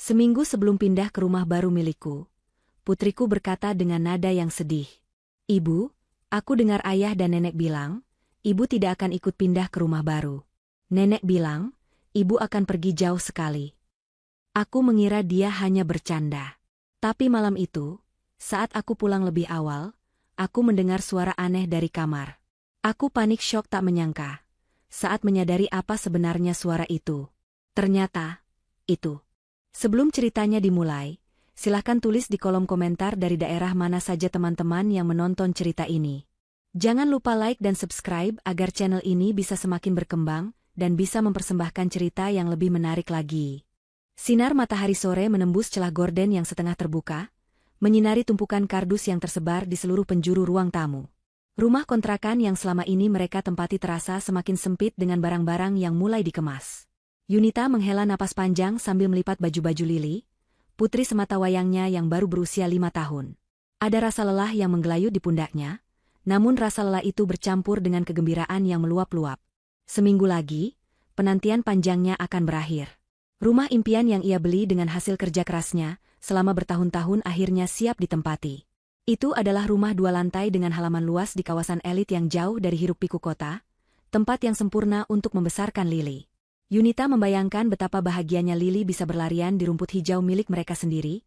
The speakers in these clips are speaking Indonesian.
Seminggu sebelum pindah ke rumah baru milikku, putriku berkata dengan nada yang sedih. Ibu, aku dengar ayah dan nenek bilang, ibu tidak akan ikut pindah ke rumah baru. Nenek bilang, ibu akan pergi jauh sekali. Aku mengira dia hanya bercanda. Tapi malam itu, saat aku pulang lebih awal, aku mendengar suara aneh dari kamar. Aku panik syok tak menyangka saat menyadari apa sebenarnya suara itu. Ternyata, itu. Sebelum ceritanya dimulai, silahkan tulis di kolom komentar dari daerah mana saja teman-teman yang menonton cerita ini. Jangan lupa like dan subscribe agar channel ini bisa semakin berkembang dan bisa mempersembahkan cerita yang lebih menarik lagi. Sinar matahari sore menembus celah gorden yang setengah terbuka, menyinari tumpukan kardus yang tersebar di seluruh penjuru ruang tamu. Rumah kontrakan yang selama ini mereka tempati terasa semakin sempit dengan barang-barang yang mulai dikemas. Yunita menghela napas panjang sambil melipat baju-baju Lili, putri sematawayangnya yang baru berusia 5 tahun. Ada rasa lelah yang menggelayut di pundaknya, namun rasa lelah itu bercampur dengan kegembiraan yang meluap-luap. Seminggu lagi, penantian panjangnya akan berakhir. Rumah impian yang ia beli dengan hasil kerja kerasnya, selama bertahun-tahun akhirnya siap ditempati. Itu adalah rumah 2 lantai dengan halaman luas di kawasan elit yang jauh dari hiruk-pikuk kota, tempat yang sempurna untuk membesarkan Lili. Yunita membayangkan betapa bahagianya Lili bisa berlarian di rumput hijau milik mereka sendiri,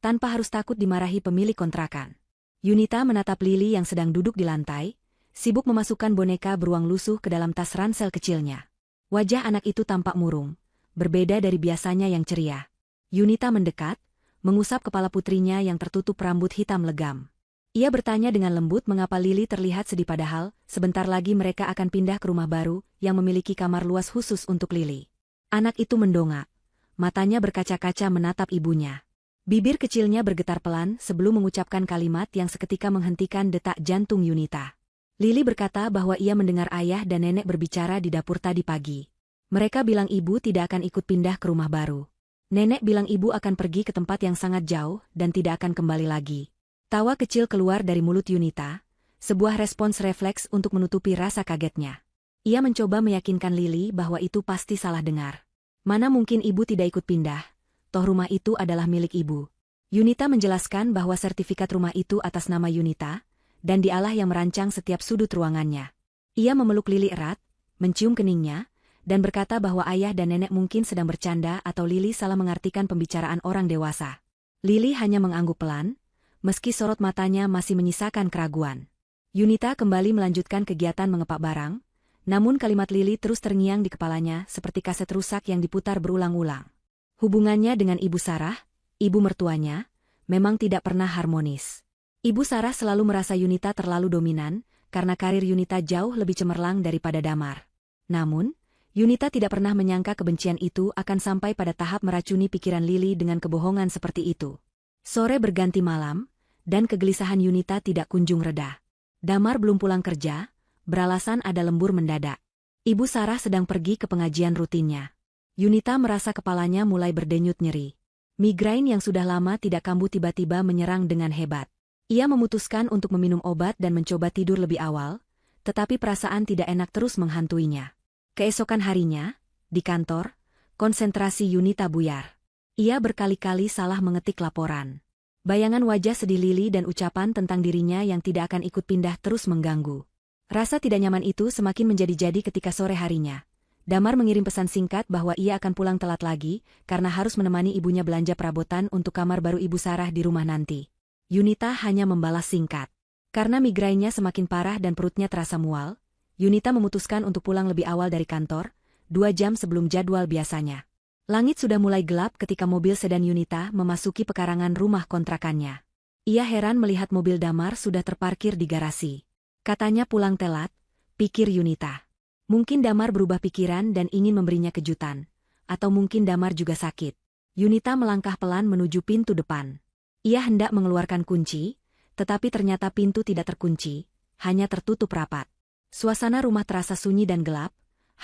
tanpa harus takut dimarahi pemilik kontrakan. Yunita menatap Lili yang sedang duduk di lantai, sibuk memasukkan boneka beruang lusuh ke dalam tas ransel kecilnya. Wajah anak itu tampak murung, berbeda dari biasanya yang ceria. Yunita mendekat, mengusap kepala putrinya yang tertutup rambut hitam legam. Ia bertanya dengan lembut mengapa Lili terlihat sedih padahal sebentar lagi mereka akan pindah ke rumah baru yang memiliki kamar luas khusus untuk Lili. Anak itu mendongak, matanya berkaca-kaca menatap ibunya. Bibir kecilnya bergetar pelan sebelum mengucapkan kalimat yang seketika menghentikan detak jantung Yunita. Lili berkata bahwa ia mendengar ayah dan nenek berbicara di dapur tadi pagi. Mereka bilang ibu tidak akan ikut pindah ke rumah baru. Nenek bilang ibu akan pergi ke tempat yang sangat jauh dan tidak akan kembali lagi. Tawa kecil keluar dari mulut Yunita, sebuah respons refleks untuk menutupi rasa kagetnya. Ia mencoba meyakinkan Lili bahwa itu pasti salah dengar. Mana mungkin ibu tidak ikut pindah, toh rumah itu adalah milik ibu. Yunita menjelaskan bahwa sertifikat rumah itu atas nama Yunita, dan dialah yang merancang setiap sudut ruangannya. Ia memeluk Lili erat, mencium keningnya, dan berkata bahwa ayah dan nenek mungkin sedang bercanda atau Lili salah mengartikan pembicaraan orang dewasa. Lili hanya mengangguk pelan, meski sorot matanya masih menyisakan keraguan. Yunita kembali melanjutkan kegiatan mengepak barang, namun kalimat Lili terus terngiang di kepalanya seperti kaset rusak yang diputar berulang-ulang. Hubungannya dengan Ibu Sarah, ibu mertuanya, memang tidak pernah harmonis. Ibu Sarah selalu merasa Yunita terlalu dominan, karena karir Yunita jauh lebih cemerlang daripada Damar. Namun, Yunita tidak pernah menyangka kebencian itu akan sampai pada tahap meracuni pikiran Lili dengan kebohongan seperti itu. Sore berganti malam, dan kegelisahan Yunita tidak kunjung reda. Damar belum pulang kerja, beralasan ada lembur mendadak. Ibu Sarah sedang pergi ke pengajian rutinnya. Yunita merasa kepalanya mulai berdenyut nyeri. Migrain yang sudah lama tidak kambuh tiba-tiba menyerang dengan hebat. Ia memutuskan untuk meminum obat dan mencoba tidur lebih awal, tetapi perasaan tidak enak terus menghantuinya. Keesokan harinya, di kantor, konsentrasi Yunita buyar. Ia berkali-kali salah mengetik laporan. Bayangan wajah sedih Lili dan ucapan tentang dirinya yang tidak akan ikut pindah terus mengganggu. Rasa tidak nyaman itu semakin menjadi-jadi ketika sore harinya. Damar mengirim pesan singkat bahwa ia akan pulang telat lagi, karena harus menemani ibunya belanja perabotan untuk kamar baru Ibu Sarah di rumah nanti. Yunita hanya membalas singkat. Karena migrainnya semakin parah dan perutnya terasa mual, Yunita memutuskan untuk pulang lebih awal dari kantor, 2 jam sebelum jadwal biasanya. Langit sudah mulai gelap ketika mobil sedan Yunita memasuki pekarangan rumah kontrakannya. Ia heran melihat mobil Damar sudah terparkir di garasi. Katanya pulang telat, pikir Yunita. Mungkin Damar berubah pikiran dan ingin memberinya kejutan. Atau mungkin Damar juga sakit. Yunita melangkah pelan menuju pintu depan. Ia hendak mengeluarkan kunci, tetapi ternyata pintu tidak terkunci, hanya tertutup rapat. Suasana rumah terasa sunyi dan gelap,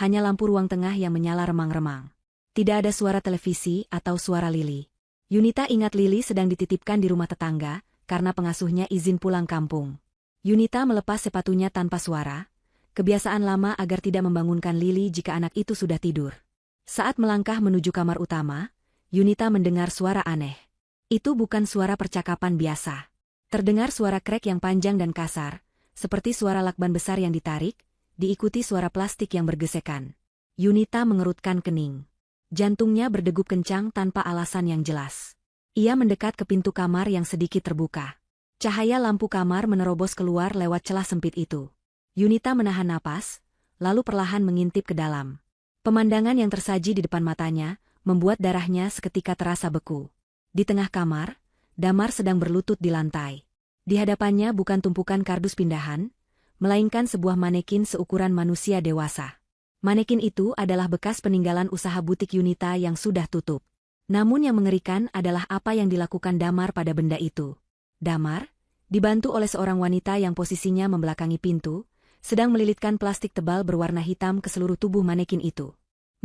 hanya lampu ruang tengah yang menyala remang-remang. Tidak ada suara televisi atau suara Lili. Yunita ingat Lili sedang dititipkan di rumah tetangga, karena pengasuhnya izin pulang kampung. Yunita melepas sepatunya tanpa suara, kebiasaan lama agar tidak membangunkan Lili jika anak itu sudah tidur. Saat melangkah menuju kamar utama, Yunita mendengar suara aneh. Itu bukan suara percakapan biasa. Terdengar suara krek yang panjang dan kasar, seperti suara lakban besar yang ditarik, diikuti suara plastik yang bergesekan. Yunita mengerutkan kening. Jantungnya berdegup kencang tanpa alasan yang jelas. Ia mendekat ke pintu kamar yang sedikit terbuka. Cahaya lampu kamar menerobos keluar lewat celah sempit itu. Yunita menahan napas, lalu perlahan mengintip ke dalam. Pemandangan yang tersaji di depan matanya membuat darahnya seketika terasa beku. Di tengah kamar, Damar sedang berlutut di lantai. Di hadapannya bukan tumpukan kardus pindahan, melainkan sebuah manekin seukuran manusia dewasa. Manekin itu adalah bekas peninggalan usaha butik Yunita yang sudah tutup. Namun yang mengerikan adalah apa yang dilakukan Damar pada benda itu. Damar, dibantu oleh seorang wanita yang posisinya membelakangi pintu, sedang melilitkan plastik tebal berwarna hitam ke seluruh tubuh manekin itu.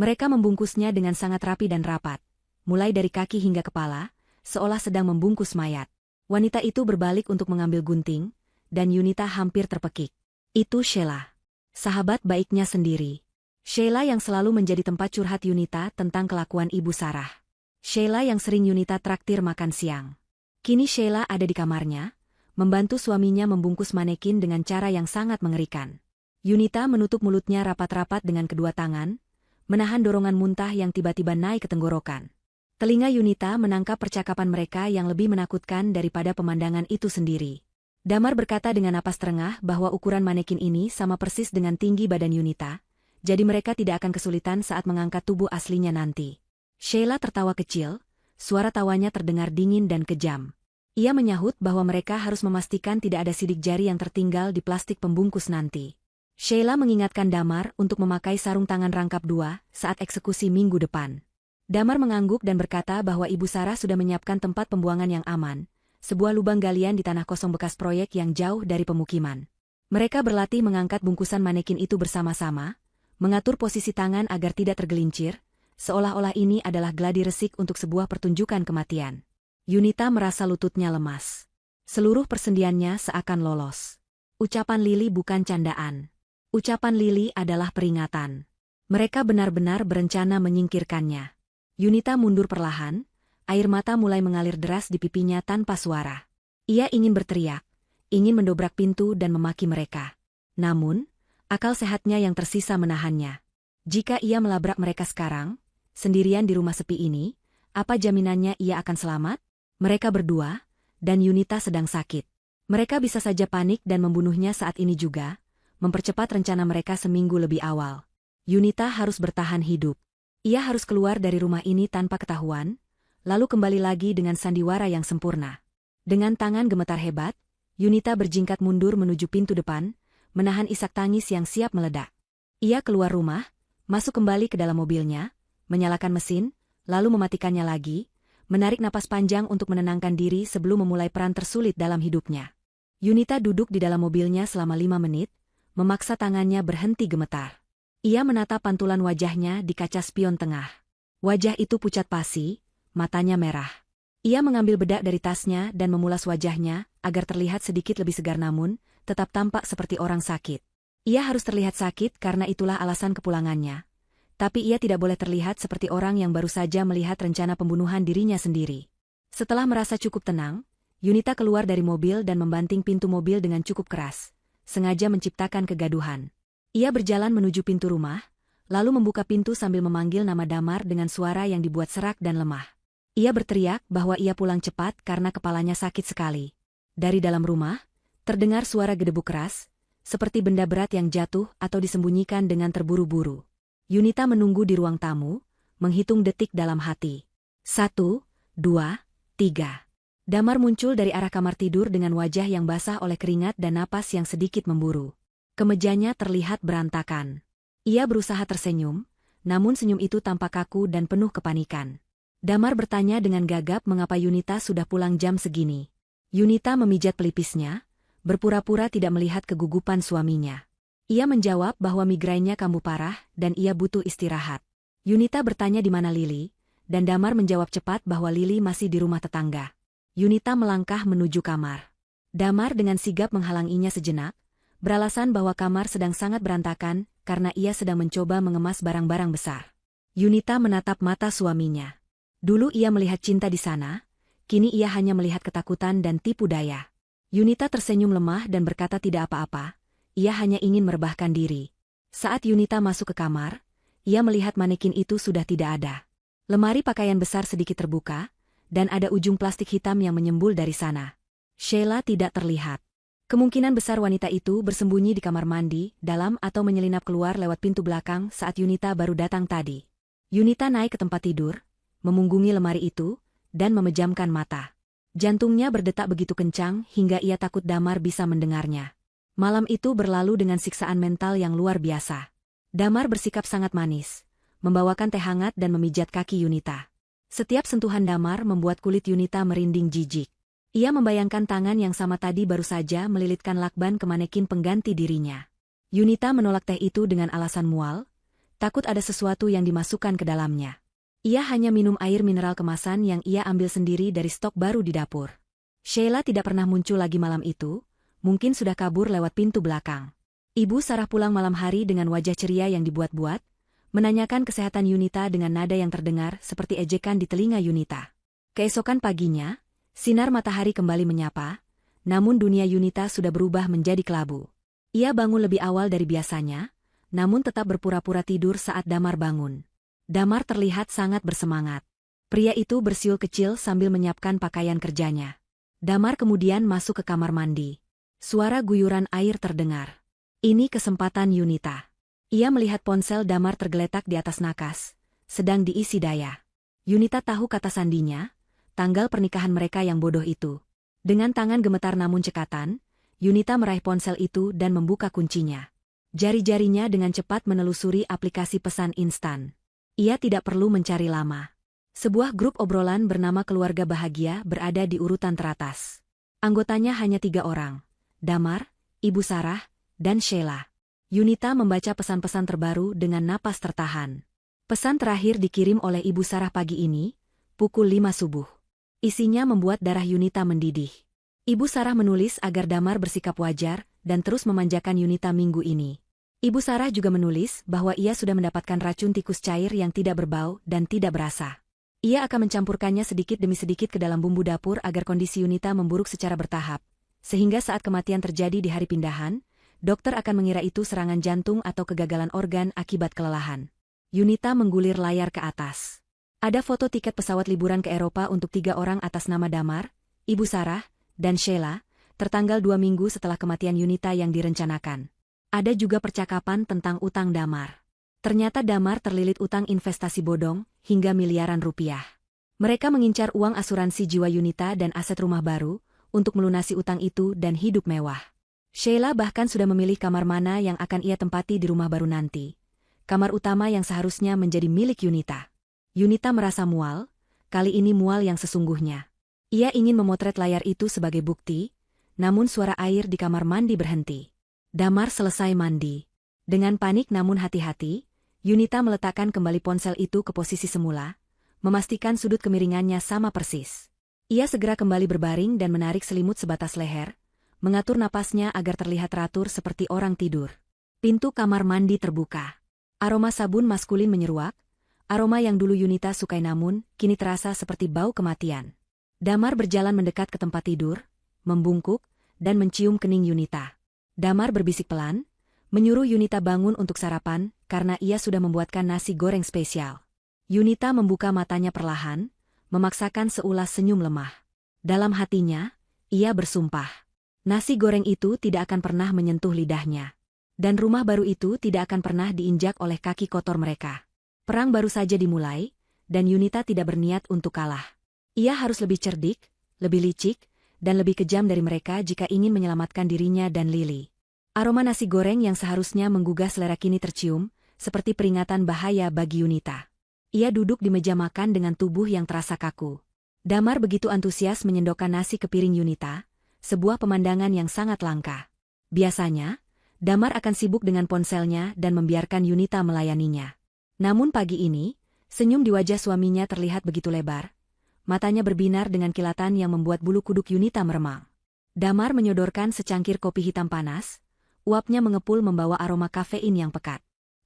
Mereka membungkusnya dengan sangat rapi dan rapat, mulai dari kaki hingga kepala, seolah sedang membungkus mayat. Wanita itu berbalik untuk mengambil gunting, dan Yunita hampir terpekik. Itu Sheila, sahabat baiknya sendiri. Sheila yang selalu menjadi tempat curhat Yunita tentang kelakuan Ibu Sarah. Sheila yang sering Yunita traktir makan siang. Kini Sheila ada di kamarnya, membantu suaminya membungkus manekin dengan cara yang sangat mengerikan. Yunita menutup mulutnya rapat-rapat dengan kedua tangan, menahan dorongan muntah yang tiba-tiba naik ke tenggorokan. Telinga Yunita menangkap percakapan mereka yang lebih menakutkan daripada pemandangan itu sendiri. Damar berkata dengan napas terengah bahwa ukuran manekin ini sama persis dengan tinggi badan Yunita, jadi mereka tidak akan kesulitan saat mengangkat tubuh aslinya nanti. Sheila tertawa kecil, suara tawanya terdengar dingin dan kejam. Ia menyahut bahwa mereka harus memastikan tidak ada sidik jari yang tertinggal di plastik pembungkus nanti. Sheila mengingatkan Damar untuk memakai sarung tangan rangkap 2 saat eksekusi minggu depan. Damar mengangguk dan berkata bahwa Ibu Sarah sudah menyiapkan tempat pembuangan yang aman, sebuah lubang galian di tanah kosong bekas proyek yang jauh dari pemukiman. Mereka berlatih mengangkat bungkusan manekin itu bersama-sama, mengatur posisi tangan agar tidak tergelincir, seolah-olah ini adalah gladi resik untuk sebuah pertunjukan kematian. Yunita merasa lututnya lemas. Seluruh persendiannya seakan lolos. Ucapan Lili bukan candaan. Ucapan Lili adalah peringatan. Mereka benar-benar berencana menyingkirkannya. Yunita mundur perlahan, air mata mulai mengalir deras di pipinya tanpa suara. Ia ingin berteriak, ingin mendobrak pintu dan memaki mereka. Namun, akal sehatnya yang tersisa menahannya. Jika ia melabrak mereka sekarang, sendirian di rumah sepi ini, apa jaminannya ia akan selamat? Mereka berdua, dan Yunita sedang sakit. Mereka bisa saja panik dan membunuhnya saat ini juga, mempercepat rencana mereka seminggu lebih awal. Yunita harus bertahan hidup. Ia harus keluar dari rumah ini tanpa ketahuan, lalu kembali lagi dengan sandiwara yang sempurna. Dengan tangan gemetar hebat, Yunita berjingkat mundur menuju pintu depan, menahan isak tangis yang siap meledak. Ia keluar rumah, masuk kembali ke dalam mobilnya, menyalakan mesin, lalu mematikannya lagi, menarik napas panjang untuk menenangkan diri sebelum memulai peran tersulit dalam hidupnya. Yunita duduk di dalam mobilnya selama 5 menit, memaksa tangannya berhenti gemetar. Ia menatap pantulan wajahnya di kaca spion tengah. Wajah itu pucat pasi, matanya merah. Ia mengambil bedak dari tasnya dan memulas wajahnya agar terlihat sedikit lebih segar namun tetap tampak seperti orang sakit. Ia harus terlihat sakit karena itulah alasan kepulangannya. Tapi ia tidak boleh terlihat seperti orang yang baru saja melihat rencana pembunuhan dirinya sendiri. Setelah merasa cukup tenang, Yunita keluar dari mobil dan membanting pintu mobil dengan cukup keras, sengaja menciptakan kegaduhan. Ia berjalan menuju pintu rumah, lalu membuka pintu sambil memanggil nama Damar dengan suara yang dibuat serak dan lemah. Ia berteriak bahwa ia pulang cepat karena kepalanya sakit sekali. Dari dalam rumah, terdengar suara gedebuk keras, seperti benda berat yang jatuh atau disembunyikan dengan terburu-buru. Yunita menunggu di ruang tamu, menghitung detik dalam hati. 1, 2, 3. Damar muncul dari arah kamar tidur dengan wajah yang basah oleh keringat dan napas yang sedikit memburu. Kemejanya terlihat berantakan. Ia berusaha tersenyum, namun senyum itu tampak kaku dan penuh kepanikan. Damar bertanya dengan gagap mengapa Yunita sudah pulang jam segini. Yunita memijat pelipisnya, berpura-pura tidak melihat kegugupan suaminya. Ia menjawab bahwa migrainnya kambuh parah dan ia butuh istirahat. Yunita bertanya di mana Lili, dan Damar menjawab cepat bahwa Lili masih di rumah tetangga. Yunita melangkah menuju kamar. Damar dengan sigap menghalanginya sejenak, beralasan bahwa kamar sedang sangat berantakan karena ia sedang mencoba mengemas barang-barang besar. Yunita menatap mata suaminya. Dulu ia melihat cinta di sana, kini ia hanya melihat ketakutan dan tipu daya. Yunita tersenyum lemah dan berkata tidak apa-apa, ia hanya ingin merebahkan diri. Saat Yunita masuk ke kamar, ia melihat manekin itu sudah tidak ada. Lemari pakaian besar sedikit terbuka, dan ada ujung plastik hitam yang menyembul dari sana. Sheila tidak terlihat. Kemungkinan besar wanita itu bersembunyi di kamar mandi, dalam atau menyelinap keluar lewat pintu belakang saat Yunita baru datang tadi. Yunita naik ke tempat tidur, memunggungi lemari itu, dan memejamkan mata. Jantungnya berdetak begitu kencang hingga ia takut Damar bisa mendengarnya. Malam itu berlalu dengan siksaan mental yang luar biasa. Damar bersikap sangat manis, membawakan teh hangat dan memijat kaki Yunita. Setiap sentuhan Damar membuat kulit Yunita merinding jijik. Ia membayangkan tangan yang sama tadi baru saja melilitkan lakban ke manekin pengganti dirinya. Yunita menolak teh itu dengan alasan mual, takut ada sesuatu yang dimasukkan ke dalamnya. Ia hanya minum air mineral kemasan yang ia ambil sendiri dari stok baru di dapur. Sheila tidak pernah muncul lagi malam itu, mungkin sudah kabur lewat pintu belakang. Ibu Sarah pulang malam hari dengan wajah ceria yang dibuat-buat, menanyakan kesehatan Yunita dengan nada yang terdengar seperti ejekan di telinga Yunita. Keesokan paginya, sinar matahari kembali menyapa, namun dunia Yunita sudah berubah menjadi kelabu. Ia bangun lebih awal dari biasanya, namun tetap berpura-pura tidur saat Damar bangun. Damar terlihat sangat bersemangat. Pria itu bersiul kecil sambil menyiapkan pakaian kerjanya. Damar kemudian masuk ke kamar mandi. Suara guyuran air terdengar. Ini kesempatan Yunita. Ia melihat ponsel Damar tergeletak di atas nakas, sedang diisi daya. Yunita tahu kata sandinya, tanggal pernikahan mereka yang bodoh itu. Dengan tangan gemetar namun cekatan, Yunita meraih ponsel itu dan membuka kuncinya. Jari-jarinya dengan cepat menelusuri aplikasi pesan instan. Ia tidak perlu mencari lama. Sebuah grup obrolan bernama Keluarga Bahagia berada di urutan teratas. Anggotanya hanya 3 orang, Damar, Ibu Sarah, dan Sheila. Yunita membaca pesan-pesan terbaru dengan napas tertahan. Pesan terakhir dikirim oleh Ibu Sarah pagi ini, pukul 5 subuh. Isinya membuat darah Yunita mendidih. Ibu Sarah menulis agar Damar bersikap wajar dan terus memanjakan Yunita minggu ini. Ibu Sarah juga menulis bahwa ia sudah mendapatkan racun tikus cair yang tidak berbau dan tidak berasa. Ia akan mencampurkannya sedikit demi sedikit ke dalam bumbu dapur agar kondisi Yunita memburuk secara bertahap, sehingga saat kematian terjadi di hari pindahan, dokter akan mengira itu serangan jantung atau kegagalan organ akibat kelelahan. Yunita menggulir layar ke atas. Ada foto tiket pesawat liburan ke Eropa untuk 3 orang atas nama Damar, Ibu Sarah, dan Sheila, tertanggal 2 minggu setelah kematian Yunita yang direncanakan. Ada juga percakapan tentang utang Damar. Ternyata Damar terlilit utang investasi bodong, hingga miliaran rupiah. Mereka mengincar uang asuransi jiwa Yunita dan aset rumah baru, untuk melunasi utang itu dan hidup mewah. Sheila bahkan sudah memilih kamar mana yang akan ia tempati di rumah baru nanti. Kamar utama yang seharusnya menjadi milik Yunita. Yunita merasa mual, kali ini mual yang sesungguhnya. Ia ingin memotret layar itu sebagai bukti, namun suara air di kamar mandi berhenti. Damar selesai mandi. Dengan panik namun hati-hati, Yunita meletakkan kembali ponsel itu ke posisi semula, memastikan sudut kemiringannya sama persis. Ia segera kembali berbaring dan menarik selimut sebatas leher, mengatur napasnya agar terlihat teratur seperti orang tidur. Pintu kamar mandi terbuka. Aroma sabun maskulin menyeruak, aroma yang dulu Yunita sukai namun kini terasa seperti bau kematian. Damar berjalan mendekat ke tempat tidur, membungkuk, dan mencium kening Yunita. Damar berbisik pelan, menyuruh Yunita bangun untuk sarapan karena ia sudah membuatkan nasi goreng spesial. Yunita membuka matanya perlahan, memaksakan seulas senyum lemah. Dalam hatinya, ia bersumpah. Nasi goreng itu tidak akan pernah menyentuh lidahnya. Dan rumah baru itu tidak akan pernah diinjak oleh kaki kotor mereka. Perang baru saja dimulai, dan Yunita tidak berniat untuk kalah. Ia harus lebih cerdik, lebih licik, dan lebih kejam dari mereka jika ingin menyelamatkan dirinya dan Lily. Aroma nasi goreng yang seharusnya menggugah selera kini tercium, seperti peringatan bahaya bagi Yunita. Ia duduk di meja makan dengan tubuh yang terasa kaku. Damar begitu antusias menyendokkan nasi ke piring Yunita, sebuah pemandangan yang sangat langka. Biasanya, Damar akan sibuk dengan ponselnya dan membiarkan Yunita melayaninya. Namun pagi ini, senyum di wajah suaminya terlihat begitu lebar. Matanya berbinar dengan kilatan yang membuat bulu kuduk Yunita meremang. Damar menyodorkan secangkir kopi hitam panas, uapnya mengepul membawa aroma kafein yang pekat.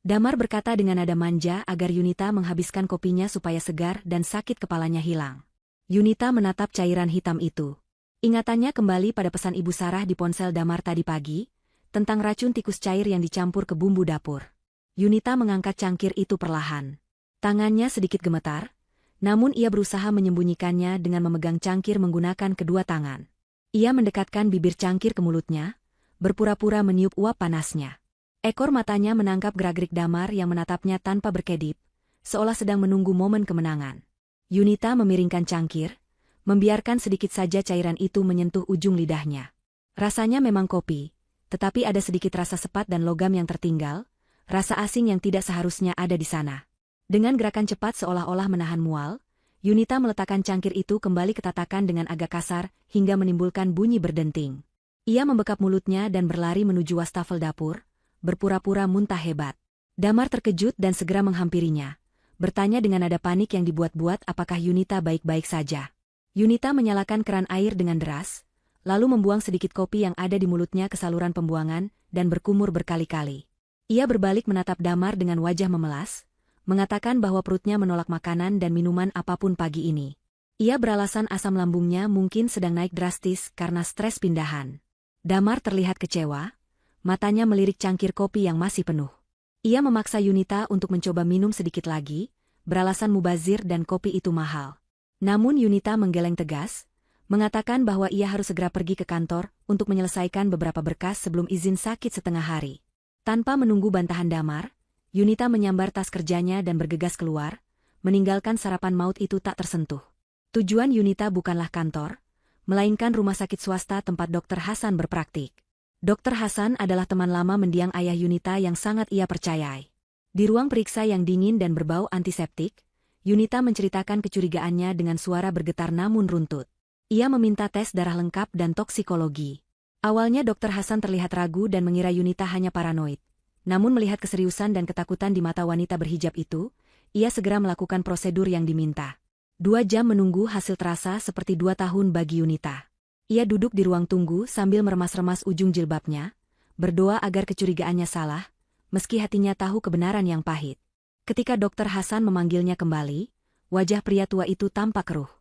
Damar berkata dengan nada manja agar Yunita menghabiskan kopinya supaya segar dan sakit kepalanya hilang. Yunita menatap cairan hitam itu. Ingatannya kembali pada pesan Ibu Sarah di ponsel Damar tadi pagi, tentang racun tikus cair yang dicampur ke bumbu dapur. Yunita mengangkat cangkir itu perlahan. Tangannya sedikit gemetar, namun ia berusaha menyembunyikannya dengan memegang cangkir menggunakan kedua tangan. Ia mendekatkan bibir cangkir ke mulutnya, berpura-pura meniup uap panasnya. Ekor matanya menangkap gerak-gerik Damar yang menatapnya tanpa berkedip, seolah sedang menunggu momen kemenangan. Yunita memiringkan cangkir, membiarkan sedikit saja cairan itu menyentuh ujung lidahnya. Rasanya memang kopi, tetapi ada sedikit rasa sepat dan logam yang tertinggal, rasa asing yang tidak seharusnya ada di sana. Dengan gerakan cepat seolah-olah menahan mual, Yunita meletakkan cangkir itu kembali ke tatakan dengan agak kasar hingga menimbulkan bunyi berdenting. Ia membekap mulutnya dan berlari menuju wastafel dapur, berpura-pura muntah hebat. Damar terkejut dan segera menghampirinya, bertanya dengan nada panik yang dibuat-buat apakah Yunita baik-baik saja. Yunita menyalakan keran air dengan deras, lalu membuang sedikit kopi yang ada di mulutnya ke saluran pembuangan dan berkumur berkali-kali. Ia berbalik menatap Damar dengan wajah memelas, mengatakan bahwa perutnya menolak makanan dan minuman apapun pagi ini. Ia beralasan asam lambungnya mungkin sedang naik drastis karena stres pindahan. Damar terlihat kecewa, matanya melirik cangkir kopi yang masih penuh. Ia memaksa Yunita untuk mencoba minum sedikit lagi, beralasan mubazir dan kopi itu mahal. Namun Yunita menggeleng tegas, mengatakan bahwa ia harus segera pergi ke kantor untuk menyelesaikan beberapa berkas sebelum izin sakit setengah hari. Tanpa menunggu bantahan Damar, Yunita menyambar tas kerjanya dan bergegas keluar, meninggalkan sarapan maut itu tak tersentuh. Tujuan Yunita bukanlah kantor, melainkan rumah sakit swasta tempat Dr. Hasan berpraktik. Dr. Hasan adalah teman lama mendiang ayah Yunita yang sangat ia percayai. Di ruang periksa yang dingin dan berbau antiseptik, Yunita menceritakan kecurigaannya dengan suara bergetar namun runtut. Ia meminta tes darah lengkap dan toksikologi. Awalnya Dr. Hasan terlihat ragu dan mengira Yunita hanya paranoid. Namun melihat keseriusan dan ketakutan di mata wanita berhijab itu, ia segera melakukan prosedur yang diminta. 2 jam menunggu hasil terasa seperti 2 tahun bagi Yunita. Ia duduk di ruang tunggu sambil meremas-remas ujung jilbabnya, berdoa agar kecurigaannya salah, meski hatinya tahu kebenaran yang pahit. Ketika Dr. Hasan memanggilnya kembali, wajah pria tua itu tampak keruh.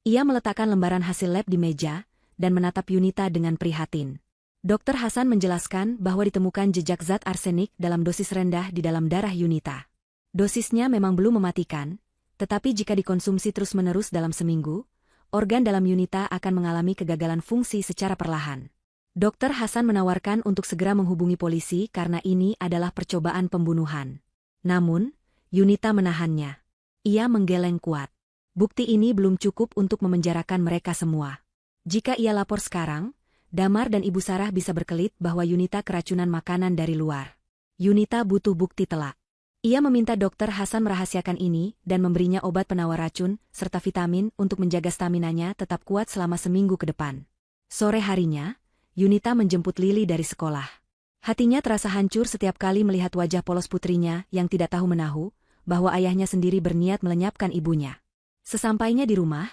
Ia meletakkan lembaran hasil lab di meja, dan menatap Yunita dengan prihatin. Dr. Hasan menjelaskan bahwa ditemukan jejak zat arsenik dalam dosis rendah di dalam darah Yunita. Dosisnya memang belum mematikan, tetapi jika dikonsumsi terus-menerus dalam seminggu, organ dalam Yunita akan mengalami kegagalan fungsi secara perlahan. Dr. Hasan menawarkan untuk segera menghubungi polisi karena ini adalah percobaan pembunuhan. Namun, Yunita menahannya. Ia menggeleng kuat. Bukti ini belum cukup untuk memenjarakan mereka semua. Jika ia lapor sekarang, Damar dan Ibu Sarah bisa berkelit bahwa Yunita keracunan makanan dari luar. Yunita butuh bukti telak. Ia meminta Dr. Hasan merahasiakan ini dan memberinya obat penawar racun serta vitamin untuk menjaga staminanya tetap kuat selama seminggu ke depan. Sore harinya, Yunita menjemput Lili dari sekolah. Hatinya terasa hancur setiap kali melihat wajah polos putrinya yang tidak tahu menahu bahwa ayahnya sendiri berniat melenyapkan ibunya. Sesampainya di rumah,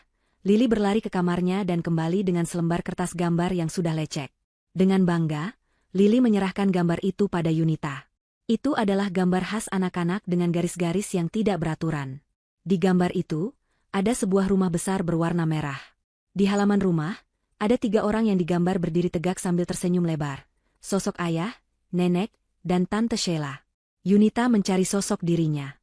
Lili berlari ke kamarnya dan kembali dengan selembar kertas gambar yang sudah lecek. Dengan bangga, Lili menyerahkan gambar itu pada Yunita. Itu adalah gambar khas anak-anak dengan garis-garis yang tidak beraturan. Di gambar itu, ada sebuah rumah besar berwarna merah. Di halaman rumah, ada 3 orang yang digambar berdiri tegak sambil tersenyum lebar. Sosok ayah, nenek, dan tante Sheila. Yunita mencari sosok dirinya.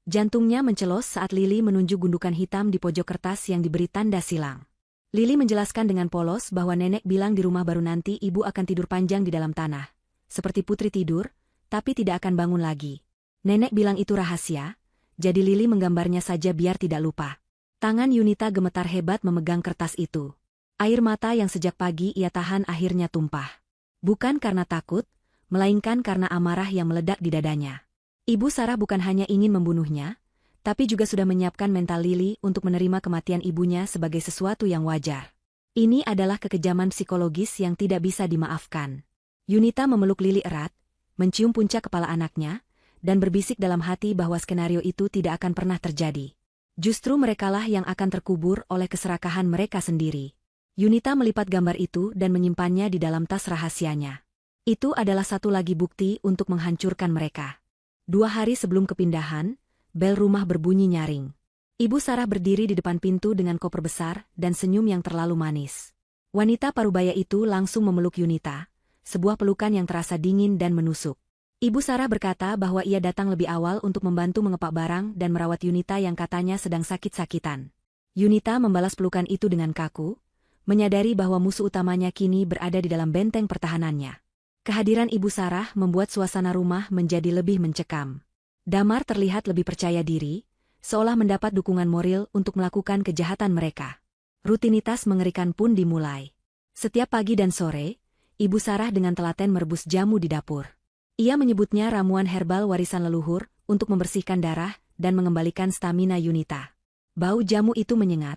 Jantungnya mencelos saat Lili menunjuk gundukan hitam di pojok kertas yang diberi tanda silang. Lili menjelaskan dengan polos bahwa nenek bilang di rumah baru nanti ibu akan tidur panjang di dalam tanah. Seperti putri tidur, tapi tidak akan bangun lagi. Nenek bilang itu rahasia, jadi Lili menggambarnya saja biar tidak lupa. Tangan Yunita gemetar hebat memegang kertas itu. Air mata yang sejak pagi ia tahan akhirnya tumpah. Bukan karena takut, melainkan karena amarah yang meledak di dadanya. Ibu Sarah bukan hanya ingin membunuhnya, tapi juga sudah menyiapkan mental Lili untuk menerima kematian ibunya sebagai sesuatu yang wajar. Ini adalah kekejaman psikologis yang tidak bisa dimaafkan. Yunita memeluk Lili erat, mencium puncak kepala anaknya, dan berbisik dalam hati bahwa skenario itu tidak akan pernah terjadi. Justru merekalah yang akan terkubur oleh keserakahan mereka sendiri. Yunita melipat gambar itu dan menyimpannya di dalam tas rahasianya. Itu adalah satu lagi bukti untuk menghancurkan mereka. 2 hari sebelum kepindahan, bel rumah berbunyi nyaring. Ibu Sarah berdiri di depan pintu dengan koper besar dan senyum yang terlalu manis. Wanita parubaya itu langsung memeluk Yunita, sebuah pelukan yang terasa dingin dan menusuk. Ibu Sarah berkata bahwa ia datang lebih awal untuk membantu mengepak barang dan merawat Yunita yang katanya sedang sakit-sakitan. Yunita membalas pelukan itu dengan kaku, menyadari bahwa musuh utamanya kini berada di dalam benteng pertahanannya. Kehadiran Ibu Sarah membuat suasana rumah menjadi lebih mencekam. Damar terlihat lebih percaya diri, seolah mendapat dukungan moral untuk melakukan kejahatan mereka. Rutinitas mengerikan pun dimulai. Setiap pagi dan sore, Ibu Sarah dengan telaten merebus jamu di dapur. Ia menyebutnya ramuan herbal warisan leluhur untuk membersihkan darah dan mengembalikan stamina Yunita. Bau jamu itu menyengat,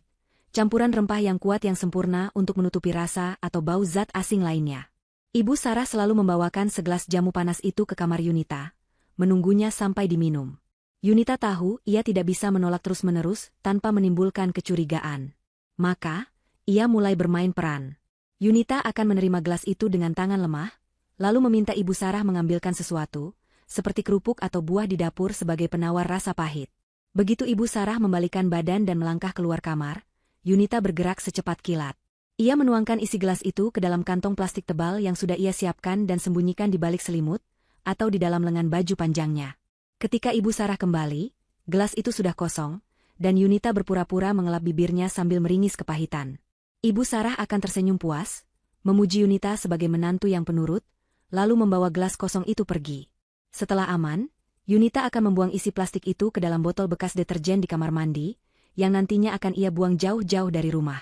campuran rempah yang kuat yang sempurna untuk menutupi rasa atau bau zat asing lainnya. Ibu Sarah selalu membawakan segelas jamu panas itu ke kamar Yunita, menunggunya sampai diminum. Yunita tahu ia tidak bisa menolak terus-menerus tanpa menimbulkan kecurigaan. Maka, ia mulai bermain peran. Yunita akan menerima gelas itu dengan tangan lemah, lalu meminta Ibu Sarah mengambilkan sesuatu, seperti kerupuk atau buah di dapur sebagai penawar rasa pahit. Begitu Ibu Sarah membalikan badan dan melangkah keluar kamar, Yunita bergerak secepat kilat. Ia menuangkan isi gelas itu ke dalam kantong plastik tebal yang sudah ia siapkan dan sembunyikan di balik selimut, atau di dalam lengan baju panjangnya. Ketika Ibu Sarah kembali, gelas itu sudah kosong, dan Yunita berpura-pura mengelap bibirnya sambil meringis kepahitan. Ibu Sarah akan tersenyum puas, memuji Yunita sebagai menantu yang penurut, lalu membawa gelas kosong itu pergi. Setelah aman, Yunita akan membuang isi plastik itu ke dalam botol bekas deterjen di kamar mandi, yang nantinya akan ia buang jauh-jauh dari rumah.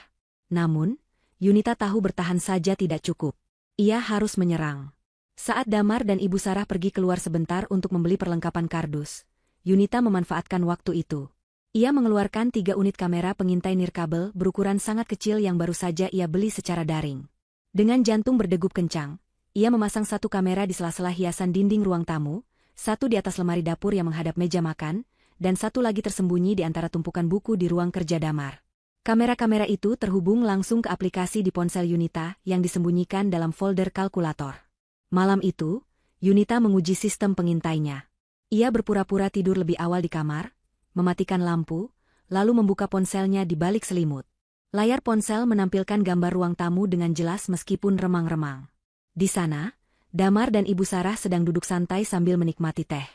Namun, Yunita tahu bertahan saja tidak cukup. Ia harus menyerang. Saat Damar dan Ibu Sarah pergi keluar sebentar untuk membeli perlengkapan kardus, Yunita memanfaatkan waktu itu. Ia mengeluarkan 3 unit kamera pengintai nirkabel berukuran sangat kecil yang baru saja ia beli secara daring. Dengan jantung berdegup kencang, ia memasang 1 kamera di sela-sela hiasan dinding ruang tamu, 1 di atas lemari dapur yang menghadap meja makan, dan 1 lagi tersembunyi di antara tumpukan buku di ruang kerja Damar. Kamera-kamera itu terhubung langsung ke aplikasi di ponsel Yunita yang disembunyikan dalam folder kalkulator. Malam itu, Yunita menguji sistem pengintainya. Ia berpura-pura tidur lebih awal di kamar, mematikan lampu, lalu membuka ponselnya di balik selimut. Layar ponsel menampilkan gambar ruang tamu dengan jelas meskipun remang-remang. Di sana, Damar dan Ibu Sarah sedang duduk santai sambil menikmati teh.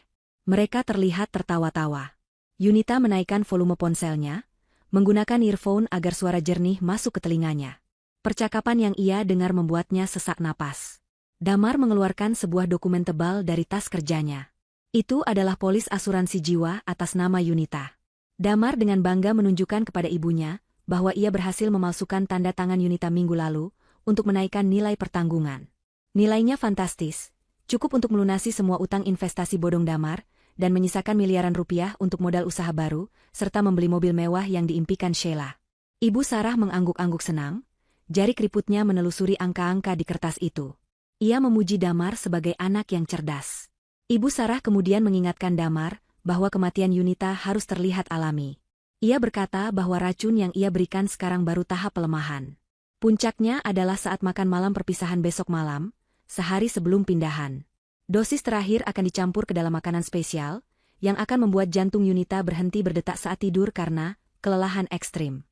Mereka terlihat tertawa-tawa. Yunita menaikkan volume ponselnya, menggunakan earphone agar suara jernih masuk ke telinganya. Percakapan yang ia dengar membuatnya sesak napas. Damar mengeluarkan sebuah dokumen tebal dari tas kerjanya. Itu adalah polis asuransi jiwa atas nama Yunita. Damar dengan bangga menunjukkan kepada ibunya bahwa ia berhasil memalsukan tanda tangan Yunita minggu lalu untuk menaikkan nilai pertanggungan. Nilainya fantastis, cukup untuk melunasi semua utang investasi bodong Damar, dan menyisakan miliaran rupiah untuk modal usaha baru, serta membeli mobil mewah yang diimpikan Sheila. Ibu Sarah mengangguk-angguk senang, jari keriputnya menelusuri angka-angka di kertas itu. Ia memuji Damar sebagai anak yang cerdas. Ibu Sarah kemudian mengingatkan Damar bahwa kematian Yunita harus terlihat alami. Ia berkata bahwa racun yang ia berikan sekarang baru tahap pelemahan. Puncaknya adalah saat makan malam perpisahan besok malam, sehari sebelum pindahan. Dosis terakhir akan dicampur ke dalam makanan spesial, yang akan membuat jantung Yunita berhenti berdetak saat tidur karena kelelahan ekstrim.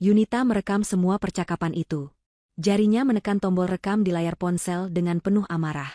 Yunita merekam semua percakapan itu. Jarinya menekan tombol rekam di layar ponsel dengan penuh amarah.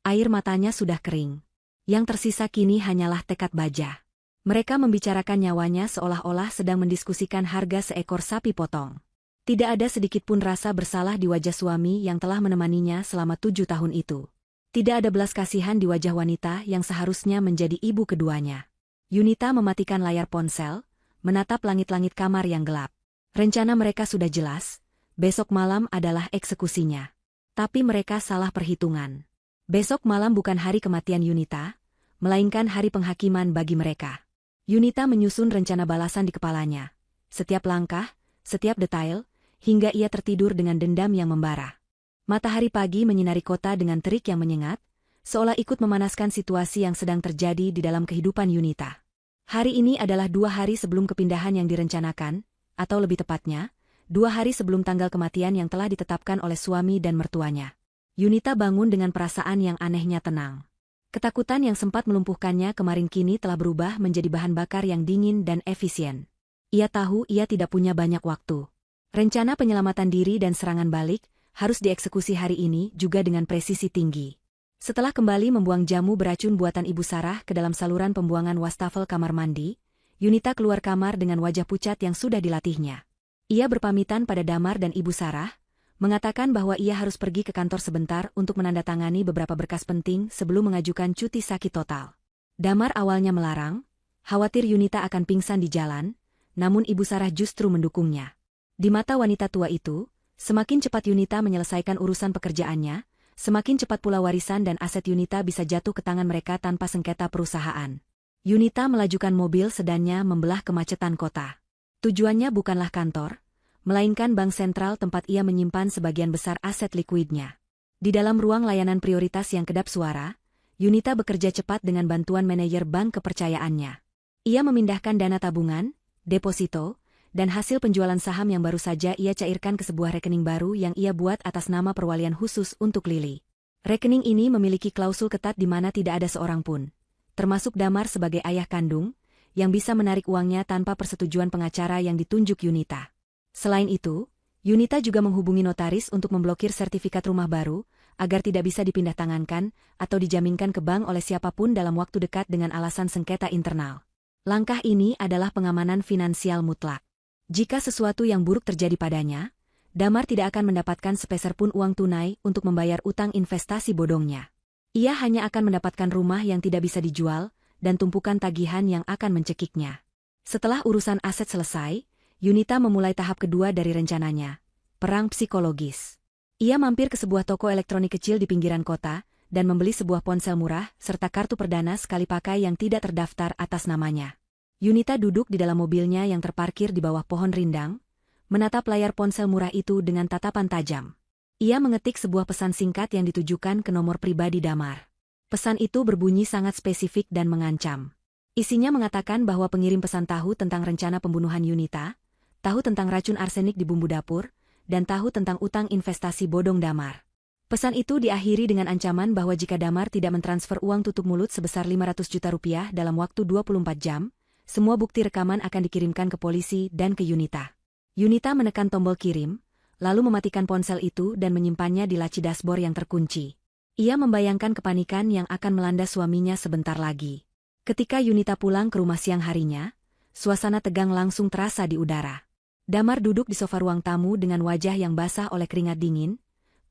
Air matanya sudah kering. Yang tersisa kini hanyalah tekad baja. Mereka membicarakan nyawanya seolah-olah sedang mendiskusikan harga seekor sapi potong. Tidak ada sedikit pun rasa bersalah di wajah suami yang telah menemaninya selama 7 tahun itu. Tidak ada belas kasihan di wajah wanita yang seharusnya menjadi ibu keduanya. Yunita mematikan layar ponsel, menatap langit-langit kamar yang gelap. Rencana mereka sudah jelas, besok malam adalah eksekusinya. Tapi mereka salah perhitungan. Besok malam bukan hari kematian Yunita, melainkan hari penghakiman bagi mereka. Yunita menyusun rencana balasan di kepalanya. Setiap langkah, setiap detail, hingga ia tertidur dengan dendam yang membara. Matahari pagi menyinari kota dengan terik yang menyengat, seolah ikut memanaskan situasi yang sedang terjadi di dalam kehidupan Yunita. Hari ini adalah 2 hari sebelum kepindahan yang direncanakan, atau lebih tepatnya, 2 hari sebelum tanggal kematian yang telah ditetapkan oleh suami dan mertuanya. Yunita bangun dengan perasaan yang anehnya tenang. Ketakutan yang sempat melumpuhkannya kemarin kini telah berubah menjadi bahan bakar yang dingin dan efisien. Ia tahu ia tidak punya banyak waktu. Rencana penyelamatan diri dan serangan balik harus dieksekusi hari ini juga dengan presisi tinggi. Setelah kembali membuang jamu beracun buatan Ibu Sarah ke dalam saluran pembuangan wastafel kamar mandi, Yunita keluar kamar dengan wajah pucat yang sudah dilatihnya. Ia berpamitan pada Damar dan Ibu Sarah, mengatakan bahwa ia harus pergi ke kantor sebentar untuk menandatangani beberapa berkas penting sebelum mengajukan cuti sakit total. Damar awalnya melarang, khawatir Yunita akan pingsan di jalan, namun Ibu Sarah justru mendukungnya. Di mata wanita tua itu, semakin cepat Yunita menyelesaikan urusan pekerjaannya, semakin cepat pula warisan dan aset Yunita bisa jatuh ke tangan mereka tanpa sengketa perusahaan. Yunita melajukan mobil sedannya membelah kemacetan kota. Tujuannya bukanlah kantor, melainkan bank sentral tempat ia menyimpan sebagian besar aset likuidnya. Di dalam ruang layanan prioritas yang kedap suara, Yunita bekerja cepat dengan bantuan manajer bank kepercayaannya. Ia memindahkan dana tabungan, deposito, dan hasil penjualan saham yang baru saja ia cairkan ke sebuah rekening baru yang ia buat atas nama perwalian khusus untuk Lily. Rekening ini memiliki klausul ketat di mana tidak ada seorang pun, termasuk Damar sebagai ayah kandung, yang bisa menarik uangnya tanpa persetujuan pengacara yang ditunjuk Yunita. Selain itu, Yunita juga menghubungi notaris untuk memblokir sertifikat rumah baru, agar tidak bisa dipindahtangankan atau dijaminkan ke bank oleh siapapun dalam waktu dekat dengan alasan sengketa internal. Langkah ini adalah pengamanan finansial mutlak. Jika sesuatu yang buruk terjadi padanya, Damar tidak akan mendapatkan sepeser pun uang tunai untuk membayar utang investasi bodongnya. Ia hanya akan mendapatkan rumah yang tidak bisa dijual dan tumpukan tagihan yang akan mencekiknya. Setelah urusan aset selesai, Yunita memulai tahap kedua dari rencananya, perang psikologis. Ia mampir ke sebuah toko elektronik kecil di pinggiran kota dan membeli sebuah ponsel murah serta kartu perdana sekali pakai yang tidak terdaftar atas namanya. Yunita duduk di dalam mobilnya yang terparkir di bawah pohon rindang, menatap layar ponsel murah itu dengan tatapan tajam. Ia mengetik sebuah pesan singkat yang ditujukan ke nomor pribadi Damar. Pesan itu berbunyi sangat spesifik dan mengancam. Isinya mengatakan bahwa pengirim pesan tahu tentang rencana pembunuhan Yunita, tahu tentang racun arsenik di bumbu dapur, dan tahu tentang utang investasi bodong Damar. Pesan itu diakhiri dengan ancaman bahwa jika Damar tidak mentransfer uang tutup mulut sebesar 500 juta rupiah dalam waktu 24 jam, semua bukti rekaman akan dikirimkan ke polisi dan ke Yunita. Yunita menekan tombol kirim, lalu mematikan ponsel itu dan menyimpannya di laci dashboard yang terkunci. Ia membayangkan kepanikan yang akan melanda suaminya sebentar lagi. Ketika Yunita pulang ke rumah siang harinya, suasana tegang langsung terasa di udara. Damar duduk di sofa ruang tamu dengan wajah yang basah oleh keringat dingin,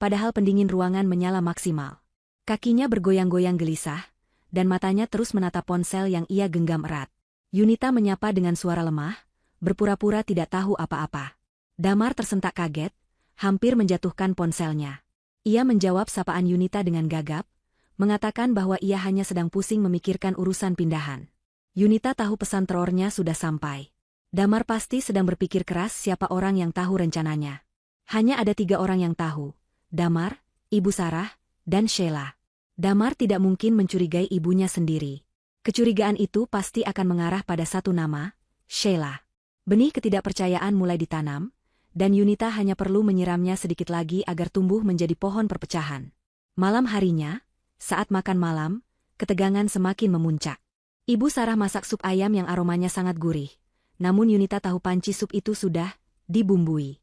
padahal pendingin ruangan menyala maksimal. Kakinya bergoyang-goyang gelisah, dan matanya terus menatap ponsel yang ia genggam erat. Yunita menyapa dengan suara lemah, berpura-pura tidak tahu apa-apa. Damar tersentak kaget, hampir menjatuhkan ponselnya. Ia menjawab sapaan Yunita dengan gagap, mengatakan bahwa ia hanya sedang pusing memikirkan urusan pindahan. Yunita tahu pesan terornya sudah sampai. Damar pasti sedang berpikir keras siapa orang yang tahu rencananya. Hanya ada 3 orang yang tahu, Damar, Ibu Sarah, dan Sheila. Damar tidak mungkin mencurigai ibunya sendiri. Kecurigaan itu pasti akan mengarah pada satu nama, Sheila. Benih ketidakpercayaan mulai ditanam, dan Yunita hanya perlu menyiramnya sedikit lagi agar tumbuh menjadi pohon perpecahan. Malam harinya, saat makan malam, ketegangan semakin memuncak. Ibu Sarah masak sup ayam yang aromanya sangat gurih. Namun Yunita tahu panci sup itu sudah dibumbui.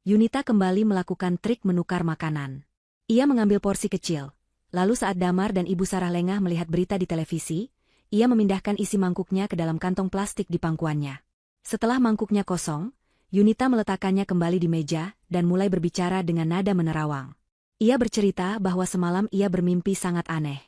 Yunita kembali melakukan trik menukar makanan. Ia mengambil porsi kecil. Lalu saat Damar dan Ibu Sarah lengah melihat berita di televisi, ia memindahkan isi mangkuknya ke dalam kantong plastik di pangkuannya. Setelah mangkuknya kosong, Yunita meletakkannya kembali di meja dan mulai berbicara dengan nada menerawang. Ia bercerita bahwa semalam ia bermimpi sangat aneh.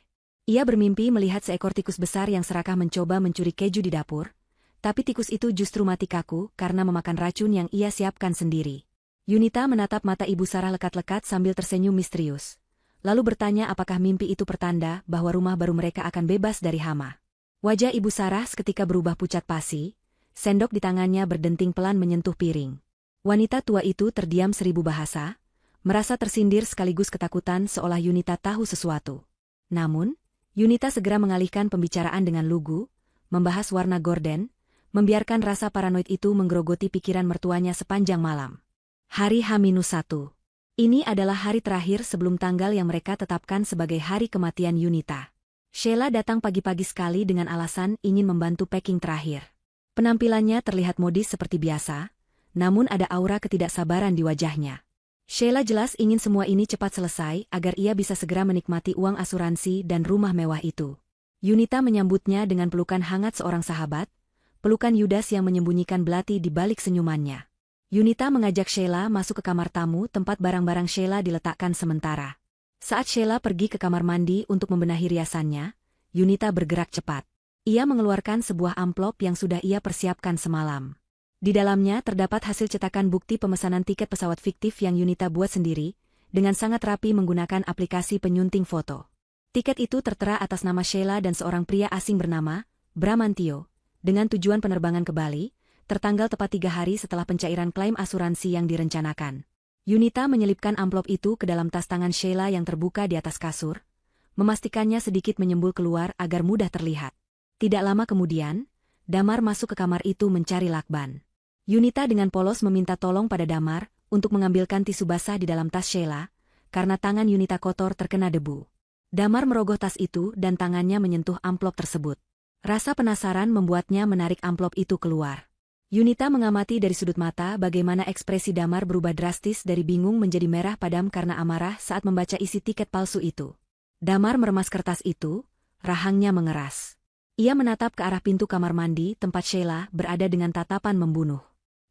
Ia bermimpi melihat seekor tikus besar yang serakah mencoba mencuri keju di dapur, tapi tikus itu justru mati kaku karena memakan racun yang ia siapkan sendiri. Yunita menatap mata Ibu Sarah lekat-lekat sambil tersenyum misterius. Lalu bertanya apakah mimpi itu pertanda bahwa rumah baru mereka akan bebas dari hama. Wajah Ibu Sarah seketika berubah pucat pasi, sendok di tangannya berdenting pelan menyentuh piring. Wanita tua itu terdiam 1000 bahasa, merasa tersindir sekaligus ketakutan seolah Yunita tahu sesuatu. Namun, Yunita segera mengalihkan pembicaraan dengan lugu, membahas warna gorden, membiarkan rasa paranoid itu menggerogoti pikiran mertuanya sepanjang malam. Hari H-1. Ini adalah hari terakhir sebelum tanggal yang mereka tetapkan sebagai hari kematian Yunita. Sheila datang pagi-pagi sekali dengan alasan ingin membantu packing terakhir. Penampilannya terlihat modis seperti biasa, namun ada aura ketidaksabaran di wajahnya. Sheila jelas ingin semua ini cepat selesai agar ia bisa segera menikmati uang asuransi dan rumah mewah itu. Yunita menyambutnya dengan pelukan hangat seorang sahabat, pelukan Yudas yang menyembunyikan belati di balik senyumannya. Yunita mengajak Sheila masuk ke kamar tamu tempat barang-barang Sheila diletakkan sementara. Saat Sheila pergi ke kamar mandi untuk membenahi riasannya, Yunita bergerak cepat. Ia mengeluarkan sebuah amplop yang sudah ia persiapkan semalam. Di dalamnya terdapat hasil cetakan bukti pemesanan tiket pesawat fiktif yang Yunita buat sendiri, dengan sangat rapi menggunakan aplikasi penyunting foto. Tiket itu tertera atas nama Sheila dan seorang pria asing bernama Bramantio, dengan tujuan penerbangan ke Bali, tertanggal tepat 3 hari setelah pencairan klaim asuransi yang direncanakan. Yunita menyelipkan amplop itu ke dalam tas tangan Sheila yang terbuka di atas kasur, memastikannya sedikit menyembul keluar agar mudah terlihat. Tidak lama kemudian, Damar masuk ke kamar itu mencari lakban. Yunita dengan polos meminta tolong pada Damar untuk mengambilkan tisu basah di dalam tas Sheila, karena tangan Yunita kotor terkena debu. Damar merogoh tas itu dan tangannya menyentuh amplop tersebut. Rasa penasaran membuatnya menarik amplop itu keluar. Yunita mengamati dari sudut mata bagaimana ekspresi Damar berubah drastis dari bingung menjadi merah padam karena amarah saat membaca isi tiket palsu itu. Damar meremas kertas itu, rahangnya mengeras. Ia menatap ke arah pintu kamar mandi tempat Sheila berada dengan tatapan membunuh.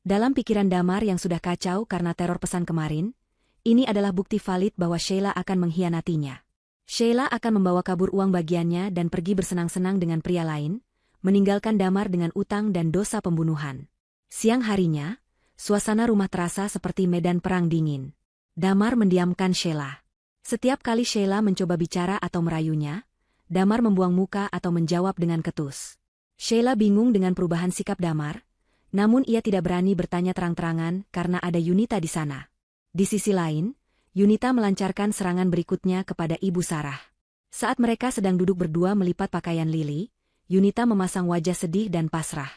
Dalam pikiran Damar yang sudah kacau karena teror pesan kemarin, ini adalah bukti valid bahwa Sheila akan mengkhianatinya. Sheila akan membawa kabur uang bagiannya dan pergi bersenang-senang dengan pria lain, meninggalkan Damar dengan utang dan dosa pembunuhan. Siang harinya, suasana rumah terasa seperti medan perang dingin. Damar mendiamkan Sheila. Setiap kali Sheila mencoba bicara atau merayunya, Damar membuang muka atau menjawab dengan ketus. Sheila bingung dengan perubahan sikap Damar, namun ia tidak berani bertanya terang-terangan karena ada Yunita di sana. Di sisi lain, Yunita melancarkan serangan berikutnya kepada Ibu Sarah. Saat mereka sedang duduk berdua melipat pakaian Lili, Yunita memasang wajah sedih dan pasrah.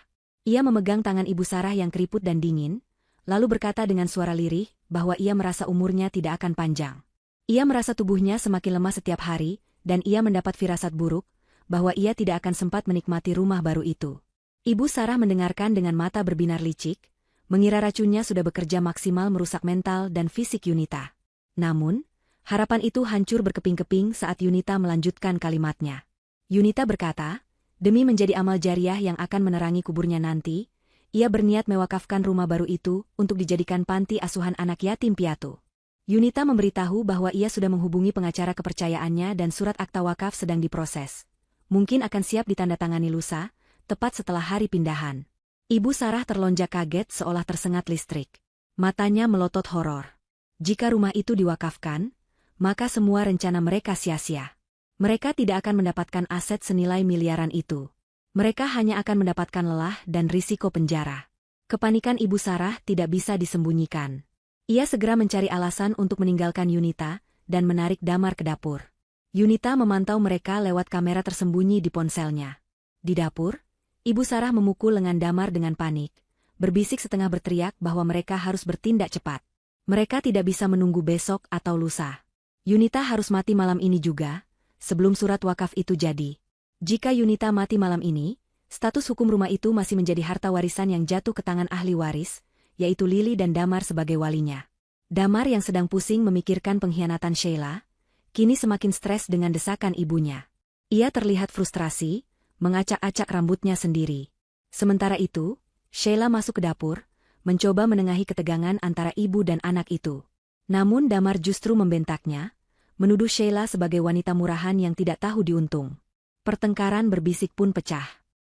Ia memegang tangan Ibu Sarah yang keriput dan dingin, lalu berkata dengan suara lirih bahwa ia merasa umurnya tidak akan panjang. Ia merasa tubuhnya semakin lemah setiap hari, dan ia mendapat firasat buruk bahwa ia tidak akan sempat menikmati rumah baru itu. Ibu Sarah mendengarkan dengan mata berbinar licik, mengira racunnya sudah bekerja maksimal merusak mental dan fisik Yunita. Namun, harapan itu hancur berkeping-keping saat Yunita melanjutkan kalimatnya. Yunita berkata, demi menjadi amal jariah yang akan menerangi kuburnya nanti, ia berniat mewakafkan rumah baru itu untuk dijadikan panti asuhan anak yatim piatu. Yunita memberitahu bahwa ia sudah menghubungi pengacara kepercayaannya dan surat akta wakaf sedang diproses. Mungkin akan siap ditandatangani lusa, tepat setelah hari pindahan. Ibu Sarah terlonjak kaget seolah tersengat listrik. Matanya melotot horor. Jika rumah itu diwakafkan, maka semua rencana mereka sia-sia. Mereka tidak akan mendapatkan aset senilai miliaran itu. Mereka hanya akan mendapatkan lelah dan risiko penjara. Kepanikan Ibu Sarah tidak bisa disembunyikan. Ia segera mencari alasan untuk meninggalkan Yunita dan menarik Damar ke dapur. Yunita memantau mereka lewat kamera tersembunyi di ponselnya. Di dapur, Ibu Sarah memukul lengan Damar dengan panik, berbisik setengah berteriak bahwa mereka harus bertindak cepat. Mereka tidak bisa menunggu besok atau lusa. Yunita harus mati malam ini juga, sebelum surat wakaf itu jadi. Jika Yunita mati malam ini, status hukum rumah itu masih menjadi harta warisan yang jatuh ke tangan ahli waris, yaitu Lili dan Damar sebagai walinya. Damar yang sedang pusing memikirkan pengkhianatan Sheila, kini semakin stres dengan desakan ibunya. Ia terlihat frustrasi, mengacak-acak rambutnya sendiri. Sementara itu, Sheila masuk ke dapur, mencoba menengahi ketegangan antara ibu dan anak itu. Namun Damar justru membentaknya, menuduh Sheila sebagai wanita murahan yang tidak tahu diuntung. Pertengkaran berbisik pun pecah.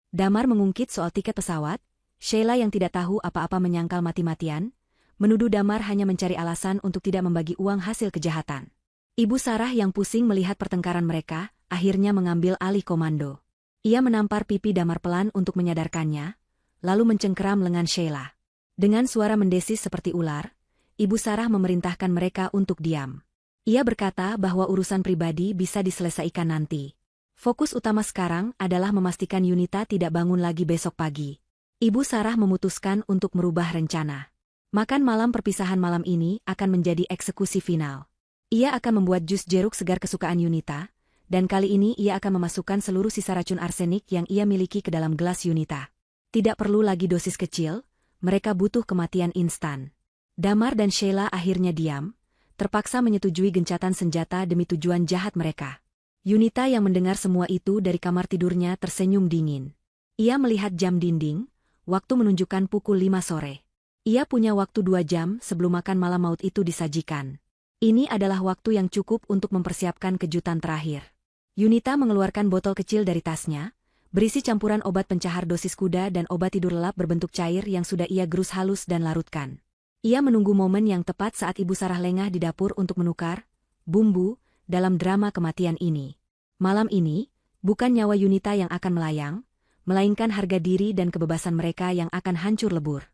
Damar mengungkit soal tiket pesawat, Sheila yang tidak tahu apa-apa menyangkal mati-matian, menuduh Damar hanya mencari alasan untuk tidak membagi uang hasil kejahatan. Ibu Sarah yang pusing melihat pertengkaran mereka, akhirnya mengambil alih komando. Ia menampar pipi Damar pelan untuk menyadarkannya, lalu mencengkeram lengan Sheila. Dengan suara mendesis seperti ular, Ibu Sarah memerintahkan mereka untuk diam. Ia berkata bahwa urusan pribadi bisa diselesaikan nanti. Fokus utama sekarang adalah memastikan Yunita tidak bangun lagi besok pagi. Ibu Sarah memutuskan untuk merubah rencana. Makan malam perpisahan malam ini akan menjadi eksekusi final. Ia akan membuat jus jeruk segar kesukaan Yunita, dan kali ini ia akan memasukkan seluruh sisa racun arsenik yang ia miliki ke dalam gelas Yunita. Tidak perlu lagi dosis kecil, mereka butuh kematian instan. Damar dan Sheila akhirnya diam, terpaksa menyetujui gencatan senjata demi tujuan jahat mereka. Yunita yang mendengar semua itu dari kamar tidurnya tersenyum dingin. Ia melihat jam dinding, waktu menunjukkan pukul 5 sore. Ia punya waktu 2 jam sebelum makan malam maut itu disajikan. Ini adalah waktu yang cukup untuk mempersiapkan kejutan terakhir. Yunita mengeluarkan botol kecil dari tasnya, berisi campuran obat pencahar dosis kuda dan obat tidur lelap berbentuk cair yang sudah ia gerus halus dan larutkan. Ia menunggu momen yang tepat saat Ibu Sarah lengah di dapur untuk menukar bumbu dalam drama kematian ini. Malam ini, bukan nyawa Yunita yang akan melayang, melainkan harga diri dan kebebasan mereka yang akan hancur lebur.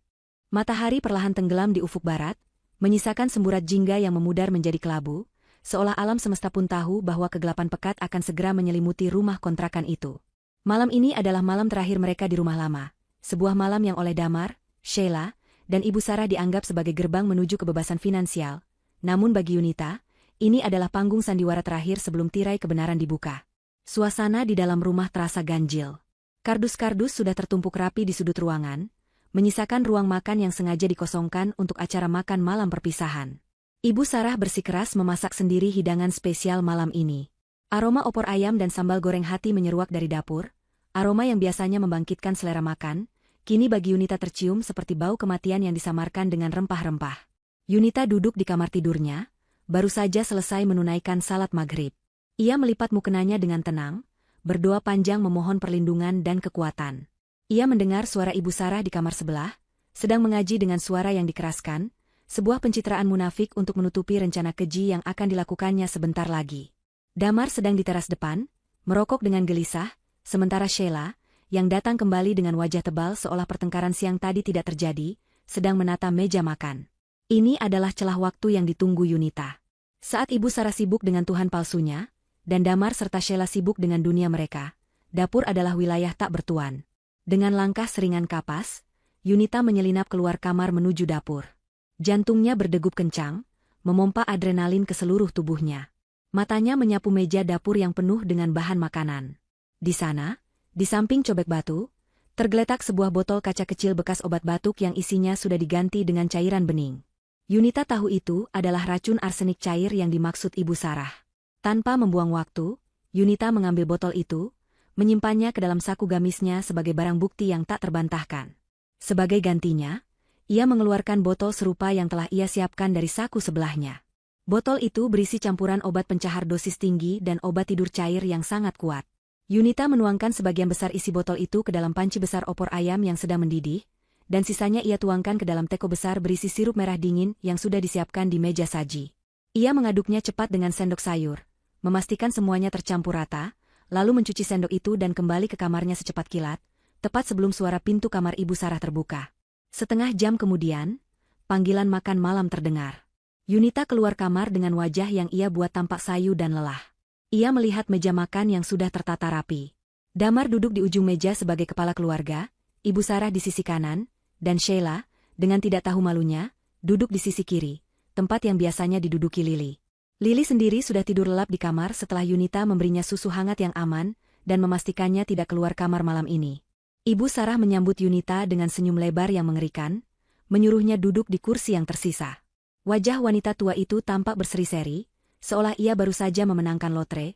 Matahari perlahan tenggelam di ufuk barat, menyisakan semburat jingga yang memudar menjadi kelabu, seolah alam semesta pun tahu bahwa kegelapan pekat akan segera menyelimuti rumah kontrakan itu. Malam ini adalah malam terakhir mereka di rumah lama, sebuah malam yang oleh Damar, Sheila, dan Ibu Sarah dianggap sebagai gerbang menuju kebebasan finansial. Namun bagi Yunita, ini adalah panggung sandiwara terakhir sebelum tirai kebenaran dibuka. Suasana di dalam rumah terasa ganjil. Kardus-kardus sudah tertumpuk rapi di sudut ruangan, menyisakan ruang makan yang sengaja dikosongkan untuk acara makan malam perpisahan. Ibu Sarah bersikeras memasak sendiri hidangan spesial malam ini. Aroma opor ayam dan sambal goreng hati menyeruak dari dapur, aroma yang biasanya membangkitkan selera makan, kini bagi Yunita tercium seperti bau kematian yang disamarkan dengan rempah-rempah. Yunita duduk di kamar tidurnya, baru saja selesai menunaikan salat maghrib. Ia melipat mukenanya dengan tenang, berdoa panjang memohon perlindungan dan kekuatan. Ia mendengar suara Ibu Sarah di kamar sebelah, sedang mengaji dengan suara yang dikeraskan, sebuah pencitraan munafik untuk menutupi rencana keji yang akan dilakukannya sebentar lagi. Damar sedang di teras depan, merokok dengan gelisah, sementara Sheila, yang datang kembali dengan wajah tebal seolah pertengkaran siang tadi tidak terjadi, sedang menata meja makan. Ini adalah celah waktu yang ditunggu Yunita. Saat Ibu Sarah sibuk dengan Tuhan palsunya, dan Damar serta Sheila sibuk dengan dunia mereka, dapur adalah wilayah tak bertuan. Dengan langkah seringan kapas, Yunita menyelinap keluar kamar menuju dapur. Jantungnya berdegup kencang, memompa adrenalin ke seluruh tubuhnya. Matanya menyapu meja dapur yang penuh dengan bahan makanan. Di sana, di samping cobek batu, tergeletak sebuah botol kaca kecil bekas obat batuk yang isinya sudah diganti dengan cairan bening. Yunita tahu itu adalah racun arsenik cair yang dimaksud Ibu Sarah. Tanpa membuang waktu, Yunita mengambil botol itu, menyimpannya ke dalam saku gamisnya sebagai barang bukti yang tak terbantahkan. Sebagai gantinya, ia mengeluarkan botol serupa yang telah ia siapkan dari saku sebelahnya. Botol itu berisi campuran obat pencahar dosis tinggi dan obat tidur cair yang sangat kuat. Yunita menuangkan sebagian besar isi botol itu ke dalam panci besar opor ayam yang sedang mendidih, dan sisanya ia tuangkan ke dalam teko besar berisi sirup merah dingin yang sudah disiapkan di meja saji. Ia mengaduknya cepat dengan sendok sayur, memastikan semuanya tercampur rata, lalu mencuci sendok itu dan kembali ke kamarnya secepat kilat, tepat sebelum suara pintu kamar Ibu Sarah terbuka. Setengah jam kemudian, panggilan makan malam terdengar. Yunita keluar kamar dengan wajah yang ia buat tampak sayu dan lelah. Ia melihat meja makan yang sudah tertata rapi. Damar duduk di ujung meja sebagai kepala keluarga, Ibu Sarah di sisi kanan, dan Sheila, dengan tidak tahu malunya, duduk di sisi kiri, tempat yang biasanya diduduki Lily. Lily sendiri sudah tidur lelap di kamar setelah Yunita memberinya susu hangat yang aman, dan memastikannya tidak keluar kamar malam ini. Ibu Sarah menyambut Yunita dengan senyum lebar yang mengerikan, menyuruhnya duduk di kursi yang tersisa. Wajah wanita tua itu tampak berseri-seri, seolah ia baru saja memenangkan lotre,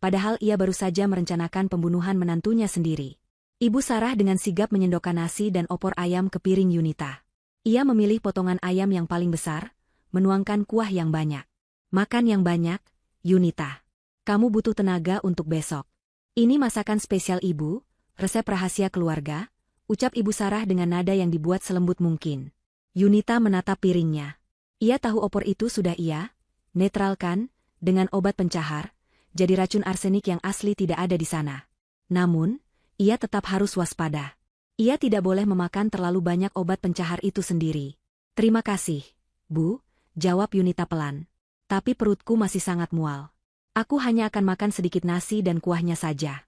padahal ia baru saja merencanakan pembunuhan menantunya sendiri. Ibu Sarah dengan sigap menyendokkan nasi dan opor ayam ke piring Yunita. Ia memilih potongan ayam yang paling besar, menuangkan kuah yang banyak. Makan yang banyak, Yunita. Kamu butuh tenaga untuk besok. Ini masakan spesial ibu, resep rahasia keluarga, ucap Ibu Sarah dengan nada yang dibuat selembut mungkin. Yunita menatap piringnya. Ia tahu opor itu sudah ia netralkan dengan obat pencahar, jadi racun arsenik yang asli tidak ada di sana. Namun, ia tetap harus waspada. Ia tidak boleh memakan terlalu banyak obat pencahar itu sendiri. Terima kasih, Bu, jawab Yunita pelan. Tapi perutku masih sangat mual. Aku hanya akan makan sedikit nasi dan kuahnya saja.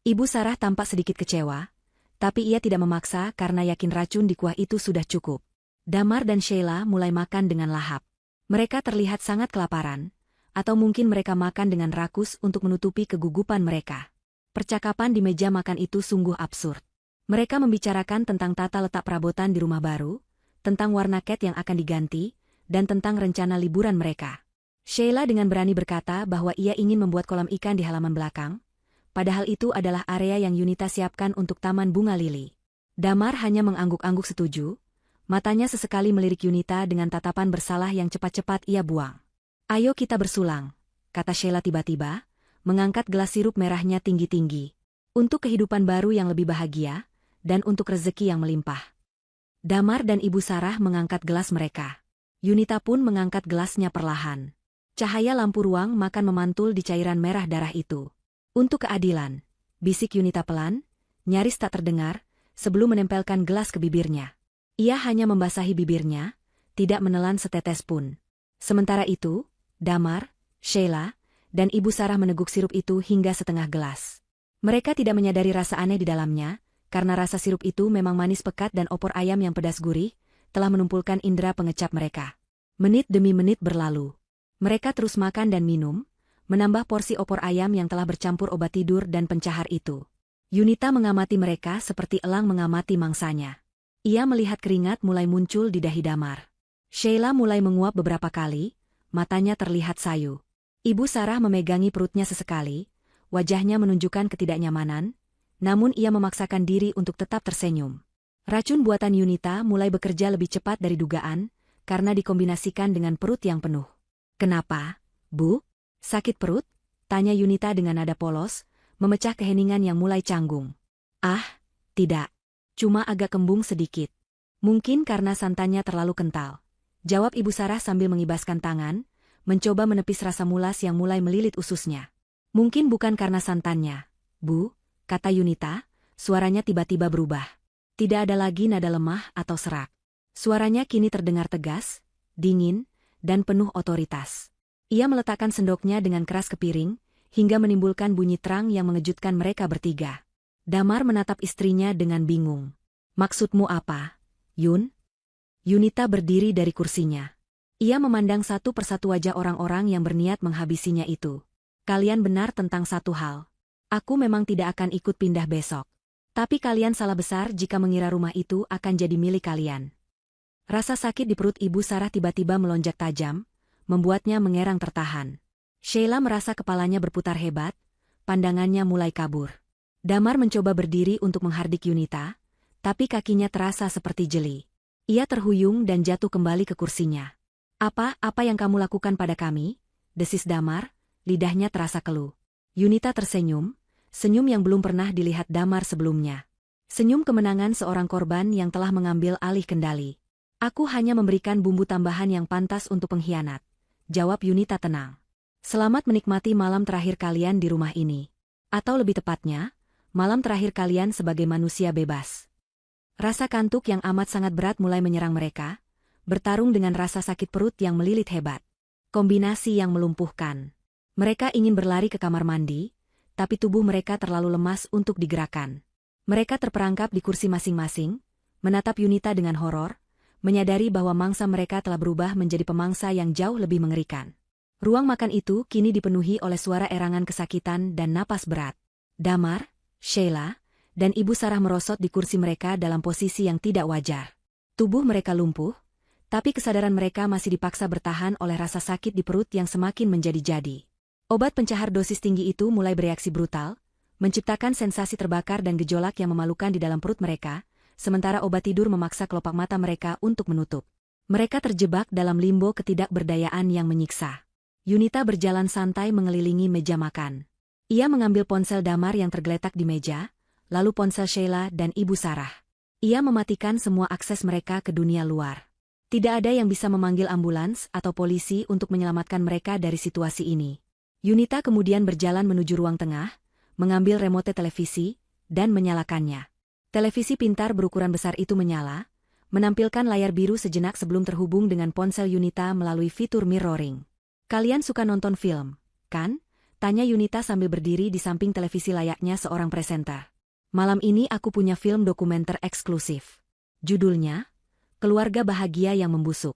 Ibu Sarah tampak sedikit kecewa, tapi ia tidak memaksa karena yakin racun di kuah itu sudah cukup. Damar dan Sheila mulai makan dengan lahap. Mereka terlihat sangat kelaparan, Atau mungkin mereka makan dengan rakus untuk menutupi kegugupan mereka. Percakapan di meja makan itu sungguh absurd. Mereka membicarakan tentang tata letak perabotan di rumah baru, tentang warna cat yang akan diganti, dan tentang rencana liburan mereka. Sheila dengan berani berkata bahwa ia ingin membuat kolam ikan di halaman belakang, padahal itu adalah area yang Yunita siapkan untuk taman bunga lili. Damar hanya mengangguk-angguk setuju, matanya sesekali melirik Yunita dengan tatapan bersalah yang cepat-cepat ia buang. "Ayo kita bersulang," kata Sheila tiba-tiba, mengangkat gelas sirup merahnya tinggi-tinggi. "Untuk kehidupan baru yang lebih bahagia, dan untuk rezeki yang melimpah." Damar dan Ibu Sarah mengangkat gelas mereka. Yunita pun mengangkat gelasnya perlahan. Cahaya lampu ruang makan memantul di cairan merah darah itu. "Untuk keadilan," bisik Yunita pelan, nyaris tak terdengar, sebelum menempelkan gelas ke bibirnya. Ia hanya membasahi bibirnya, tidak menelan setetes pun. Sementara itu, Damar, Sheila, dan Ibu Sarah meneguk sirup itu hingga setengah gelas. Mereka tidak menyadari rasa aneh di dalamnya, karena rasa sirup itu memang manis pekat dan opor ayam yang pedas gurih, telah menumpulkan indera pengecap mereka. Menit demi menit berlalu. Mereka terus makan dan minum, menambah porsi opor ayam yang telah bercampur obat tidur dan pencahar itu. Yunita mengamati mereka seperti elang mengamati mangsanya. Ia melihat keringat mulai muncul di dahi Damar. Sheila mulai menguap beberapa kali, matanya terlihat sayu. Ibu Sarah memegangi perutnya sesekali, wajahnya menunjukkan ketidaknyamanan, namun ia memaksakan diri untuk tetap tersenyum. Racun buatan Yunita mulai bekerja lebih cepat dari dugaan, karena dikombinasikan dengan perut yang penuh. "Kenapa, Bu? Sakit perut?" tanya Yunita dengan nada polos, memecah keheningan yang mulai canggung. "Ah, tidak. Cuma agak kembung sedikit. Mungkin karena santannya terlalu kental," jawab Ibu Sarah sambil mengibaskan tangan, mencoba menepis rasa mulas yang mulai melilit ususnya. "Mungkin bukan karena santannya, Bu," kata Yunita, suaranya tiba-tiba berubah. Tidak ada lagi nada lemah atau serak. Suaranya kini terdengar tegas, dingin, dan penuh otoritas. Ia meletakkan sendoknya dengan keras ke piring, hingga menimbulkan bunyi terang yang mengejutkan mereka bertiga. Damar menatap istrinya dengan bingung. "Maksudmu apa, Yun?" Yunita berdiri dari kursinya. Ia memandang satu persatu wajah orang-orang yang berniat menghabisinya itu. "Kalian benar tentang satu hal. Aku memang tidak akan ikut pindah besok. Tapi kalian salah besar jika mengira rumah itu akan jadi milik kalian." Rasa sakit di perut Ibu Sarah tiba-tiba melonjak tajam, membuatnya mengerang tertahan. Sheila merasa kepalanya berputar hebat, pandangannya mulai kabur. Damar mencoba berdiri untuk menghardik Yunita, tapi kakinya terasa seperti jeli. Ia terhuyung dan jatuh kembali ke kursinya. Apa yang kamu lakukan pada kami?" desis Damar, lidahnya terasa keluh. Yunita tersenyum, senyum yang belum pernah dilihat Damar sebelumnya. Senyum kemenangan seorang korban yang telah mengambil alih kendali. "Aku hanya memberikan bumbu tambahan yang pantas untuk pengkhianat," jawab Yunita tenang. "Selamat menikmati malam terakhir kalian di rumah ini. Atau lebih tepatnya, malam terakhir kalian sebagai manusia bebas." Rasa kantuk yang amat sangat berat mulai menyerang mereka, bertarung dengan rasa sakit perut yang melilit hebat. Kombinasi yang melumpuhkan. Mereka ingin berlari ke kamar mandi, tapi tubuh mereka terlalu lemas untuk digerakkan. Mereka terperangkap di kursi masing-masing, menatap Yunita dengan horor, menyadari bahwa mangsa mereka telah berubah menjadi pemangsa yang jauh lebih mengerikan. Ruang makan itu kini dipenuhi oleh suara erangan kesakitan dan napas berat. Damar, Sheila, dan Ibu Sarah merosot di kursi mereka dalam posisi yang tidak wajar. Tubuh mereka lumpuh, tapi kesadaran mereka masih dipaksa bertahan oleh rasa sakit di perut yang semakin menjadi-jadi. Obat pencahar dosis tinggi itu mulai bereaksi brutal, menciptakan sensasi terbakar dan gejolak yang memalukan di dalam perut mereka, sementara obat tidur memaksa kelopak mata mereka untuk menutup. Mereka terjebak dalam limbo ketidakberdayaan yang menyiksa. Yunita berjalan santai mengelilingi meja makan. Ia mengambil ponsel Damar yang tergeletak di meja, lalu ponsel Sheila dan Ibu Sarah. Ia mematikan semua akses mereka ke dunia luar. Tidak ada yang bisa memanggil ambulans atau polisi untuk menyelamatkan mereka dari situasi ini. Yunita kemudian berjalan menuju ruang tengah, mengambil remote televisi, dan menyalakannya. Televisi pintar berukuran besar itu menyala, menampilkan layar biru sejenak sebelum terhubung dengan ponsel Yunita melalui fitur mirroring. "Kalian suka nonton film, kan?" tanya Yunita sambil berdiri di samping televisi layaknya seorang presenter. "Malam ini aku punya film dokumenter eksklusif. Judulnya, Keluarga Bahagia yang Membusuk."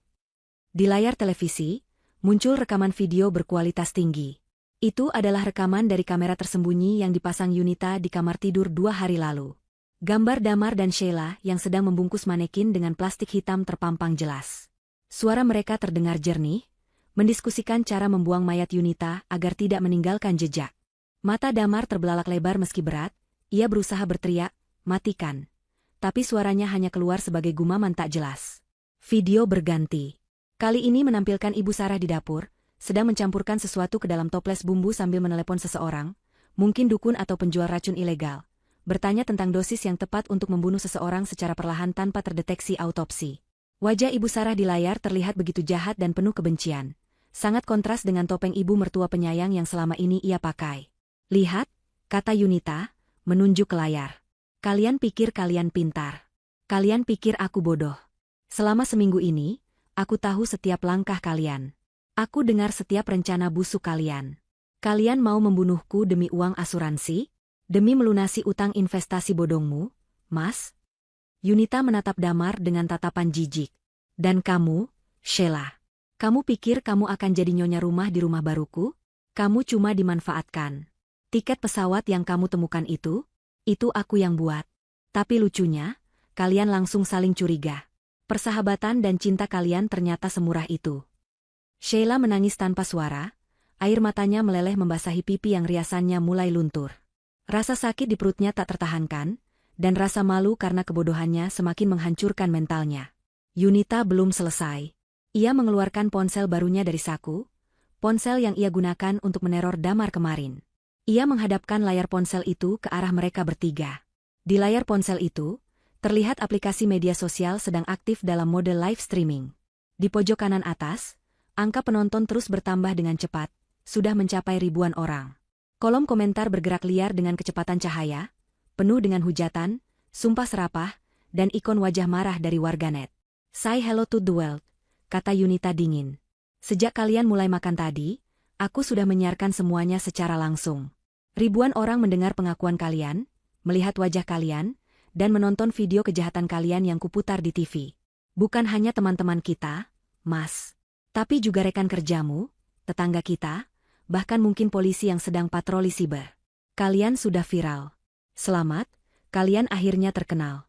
Di layar televisi, Muncul rekaman video berkualitas tinggi. Itu adalah rekaman dari kamera tersembunyi yang dipasang Yunita di kamar tidur 2 hari lalu. Gambar Damar dan Sheila yang sedang membungkus manekin dengan plastik hitam terpampang jelas. Suara mereka terdengar jernih, mendiskusikan cara membuang mayat Yunita agar tidak meninggalkan jejak. Mata Damar terbelalak lebar meski berat, ia berusaha berteriak, "Matikan." Tapi suaranya hanya keluar sebagai gumaman tak jelas. Video berganti. Kali ini menampilkan Ibu Sarah di dapur, sedang mencampurkan sesuatu ke dalam toples bumbu sambil menelepon seseorang, mungkin dukun atau penjual racun ilegal, bertanya tentang dosis yang tepat untuk membunuh seseorang secara perlahan tanpa terdeteksi autopsi. Wajah Ibu Sarah di layar terlihat begitu jahat dan penuh kebencian. Sangat kontras dengan topeng ibu mertua penyayang yang selama ini ia pakai. "Lihat," kata Yunita, menunjuk ke layar. "Kalian pikir kalian pintar. Kalian pikir aku bodoh. Selama seminggu ini, aku tahu setiap langkah kalian. Aku dengar setiap rencana busuk kalian. Kalian mau membunuhku demi uang asuransi? Demi melunasi utang investasi bodongmu, Mas?" Yunita menatap Damar dengan tatapan jijik. "Dan kamu, Sheila? Kamu pikir kamu akan jadi nyonya rumah di rumah baruku? Kamu cuma dimanfaatkan. Tiket pesawat yang kamu temukan itu aku yang buat. Tapi lucunya, kalian langsung saling curiga. Persahabatan dan cinta kalian ternyata semurah itu." Sheila menangis tanpa suara, air matanya meleleh membasahi pipi yang riasannya mulai luntur. Rasa sakit di perutnya tak tertahankan, dan rasa malu karena kebodohannya semakin menghancurkan mentalnya. Yunita belum selesai. Ia mengeluarkan ponsel barunya dari saku, ponsel yang ia gunakan untuk meneror Damar kemarin. Ia menghadapkan layar ponsel itu ke arah mereka bertiga. Di layar ponsel itu, terlihat aplikasi media sosial sedang aktif dalam mode live streaming. Di pojok kanan atas, angka penonton terus bertambah dengan cepat, sudah mencapai ribuan orang. Kolom komentar bergerak liar dengan kecepatan cahaya, penuh dengan hujatan, sumpah serapah, dan ikon wajah marah dari warganet. "Say hello to the world," kata Yunita dingin. "Sejak kalian mulai makan tadi, aku sudah menyiarkan semuanya secara langsung. Ribuan orang mendengar pengakuan kalian, melihat wajah kalian, dan menonton video kejahatan kalian yang kuputar di TV. Bukan hanya teman-teman kita, Mas, tapi juga rekan kerjamu, tetangga kita, bahkan mungkin polisi yang sedang patroli siber. Kalian sudah viral. Selamat, kalian akhirnya terkenal."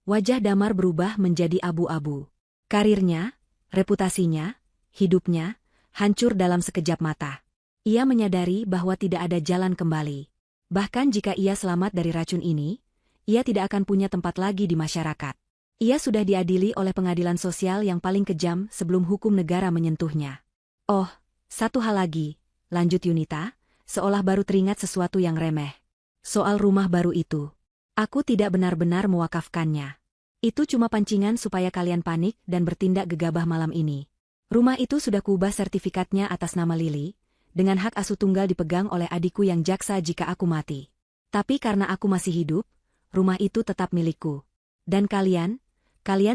Wajah Damar berubah menjadi abu-abu. Karirnya, reputasinya, hidupnya, hancur dalam sekejap mata. Ia menyadari bahwa tidak ada jalan kembali. Bahkan jika ia selamat dari racun ini, ia tidak akan punya tempat lagi di masyarakat. Ia sudah diadili oleh pengadilan sosial yang paling kejam sebelum hukum negara menyentuhnya. "Oh, satu hal lagi," lanjut Yunita, seolah baru teringat sesuatu yang remeh. "Soal rumah baru itu. Aku tidak benar-benar mewakafkannya. Itu cuma pancingan supaya kalian panik dan bertindak gegabah malam ini. Rumah itu sudah kuubah sertifikatnya atas nama Lily, dengan hak asuh tunggal dipegang oleh adikku yang jaksa jika aku mati. Tapi karena aku masih hidup, rumah itu tetap milikku. Dan kalian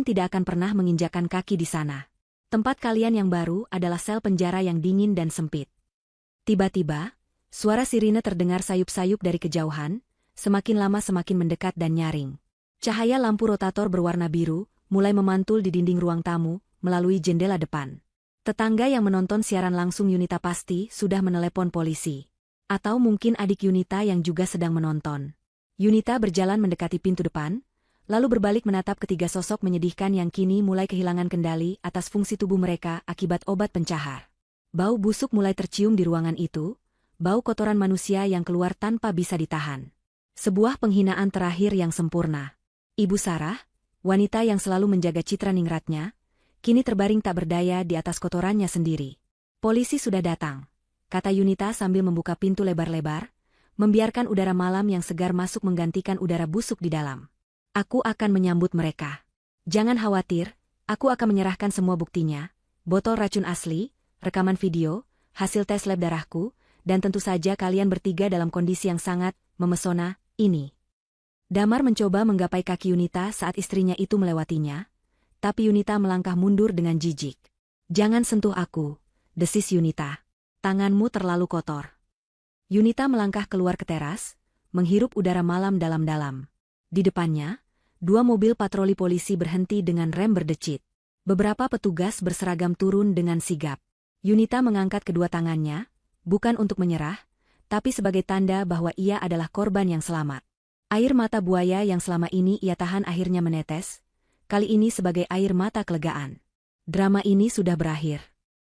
tidak akan pernah menginjakan kaki di sana. Tempat kalian yang baru adalah sel penjara yang dingin dan sempit." Tiba-tiba, suara sirine terdengar sayup-sayup dari kejauhan, semakin lama semakin mendekat dan nyaring. Cahaya lampu rotator berwarna biru mulai memantul di dinding ruang tamu melalui jendela depan. Tetangga yang menonton siaran langsung Yunita pasti sudah menelepon polisi. Atau mungkin adik Yunita yang juga sedang menonton. Yunita berjalan mendekati pintu depan, lalu berbalik menatap ketiga sosok menyedihkan yang kini mulai kehilangan kendali atas fungsi tubuh mereka akibat obat pencahar. Bau busuk mulai tercium di ruangan itu, bau kotoran manusia yang keluar tanpa bisa ditahan. Sebuah penghinaan terakhir yang sempurna. Ibu Sarah, wanita yang selalu menjaga citra ningratnya, kini terbaring tak berdaya di atas kotorannya sendiri. "Polisi sudah datang," kata Yunita sambil membuka pintu lebar-lebar, membiarkan udara malam yang segar masuk menggantikan udara busuk di dalam. "Aku akan menyambut mereka. Jangan khawatir, aku akan menyerahkan semua buktinya, botol racun asli, rekaman video, hasil tes lab darahku, dan tentu saja kalian bertiga dalam kondisi yang sangat memesona ini." Damar mencoba menggapai kaki Yunita saat istrinya itu melewatinya, tapi Yunita melangkah mundur dengan jijik. "Jangan sentuh aku," desis Yunita. "Tanganmu terlalu kotor." Yunita melangkah keluar ke teras, menghirup udara malam dalam-dalam. Di depannya, 2 mobil patroli polisi berhenti dengan rem berdecit. Beberapa petugas berseragam turun dengan sigap. Yunita mengangkat kedua tangannya, bukan untuk menyerah, tapi sebagai tanda bahwa ia adalah korban yang selamat. Air mata buaya yang selama ini ia tahan akhirnya menetes, kali ini sebagai air mata kelegaan. Drama ini sudah berakhir.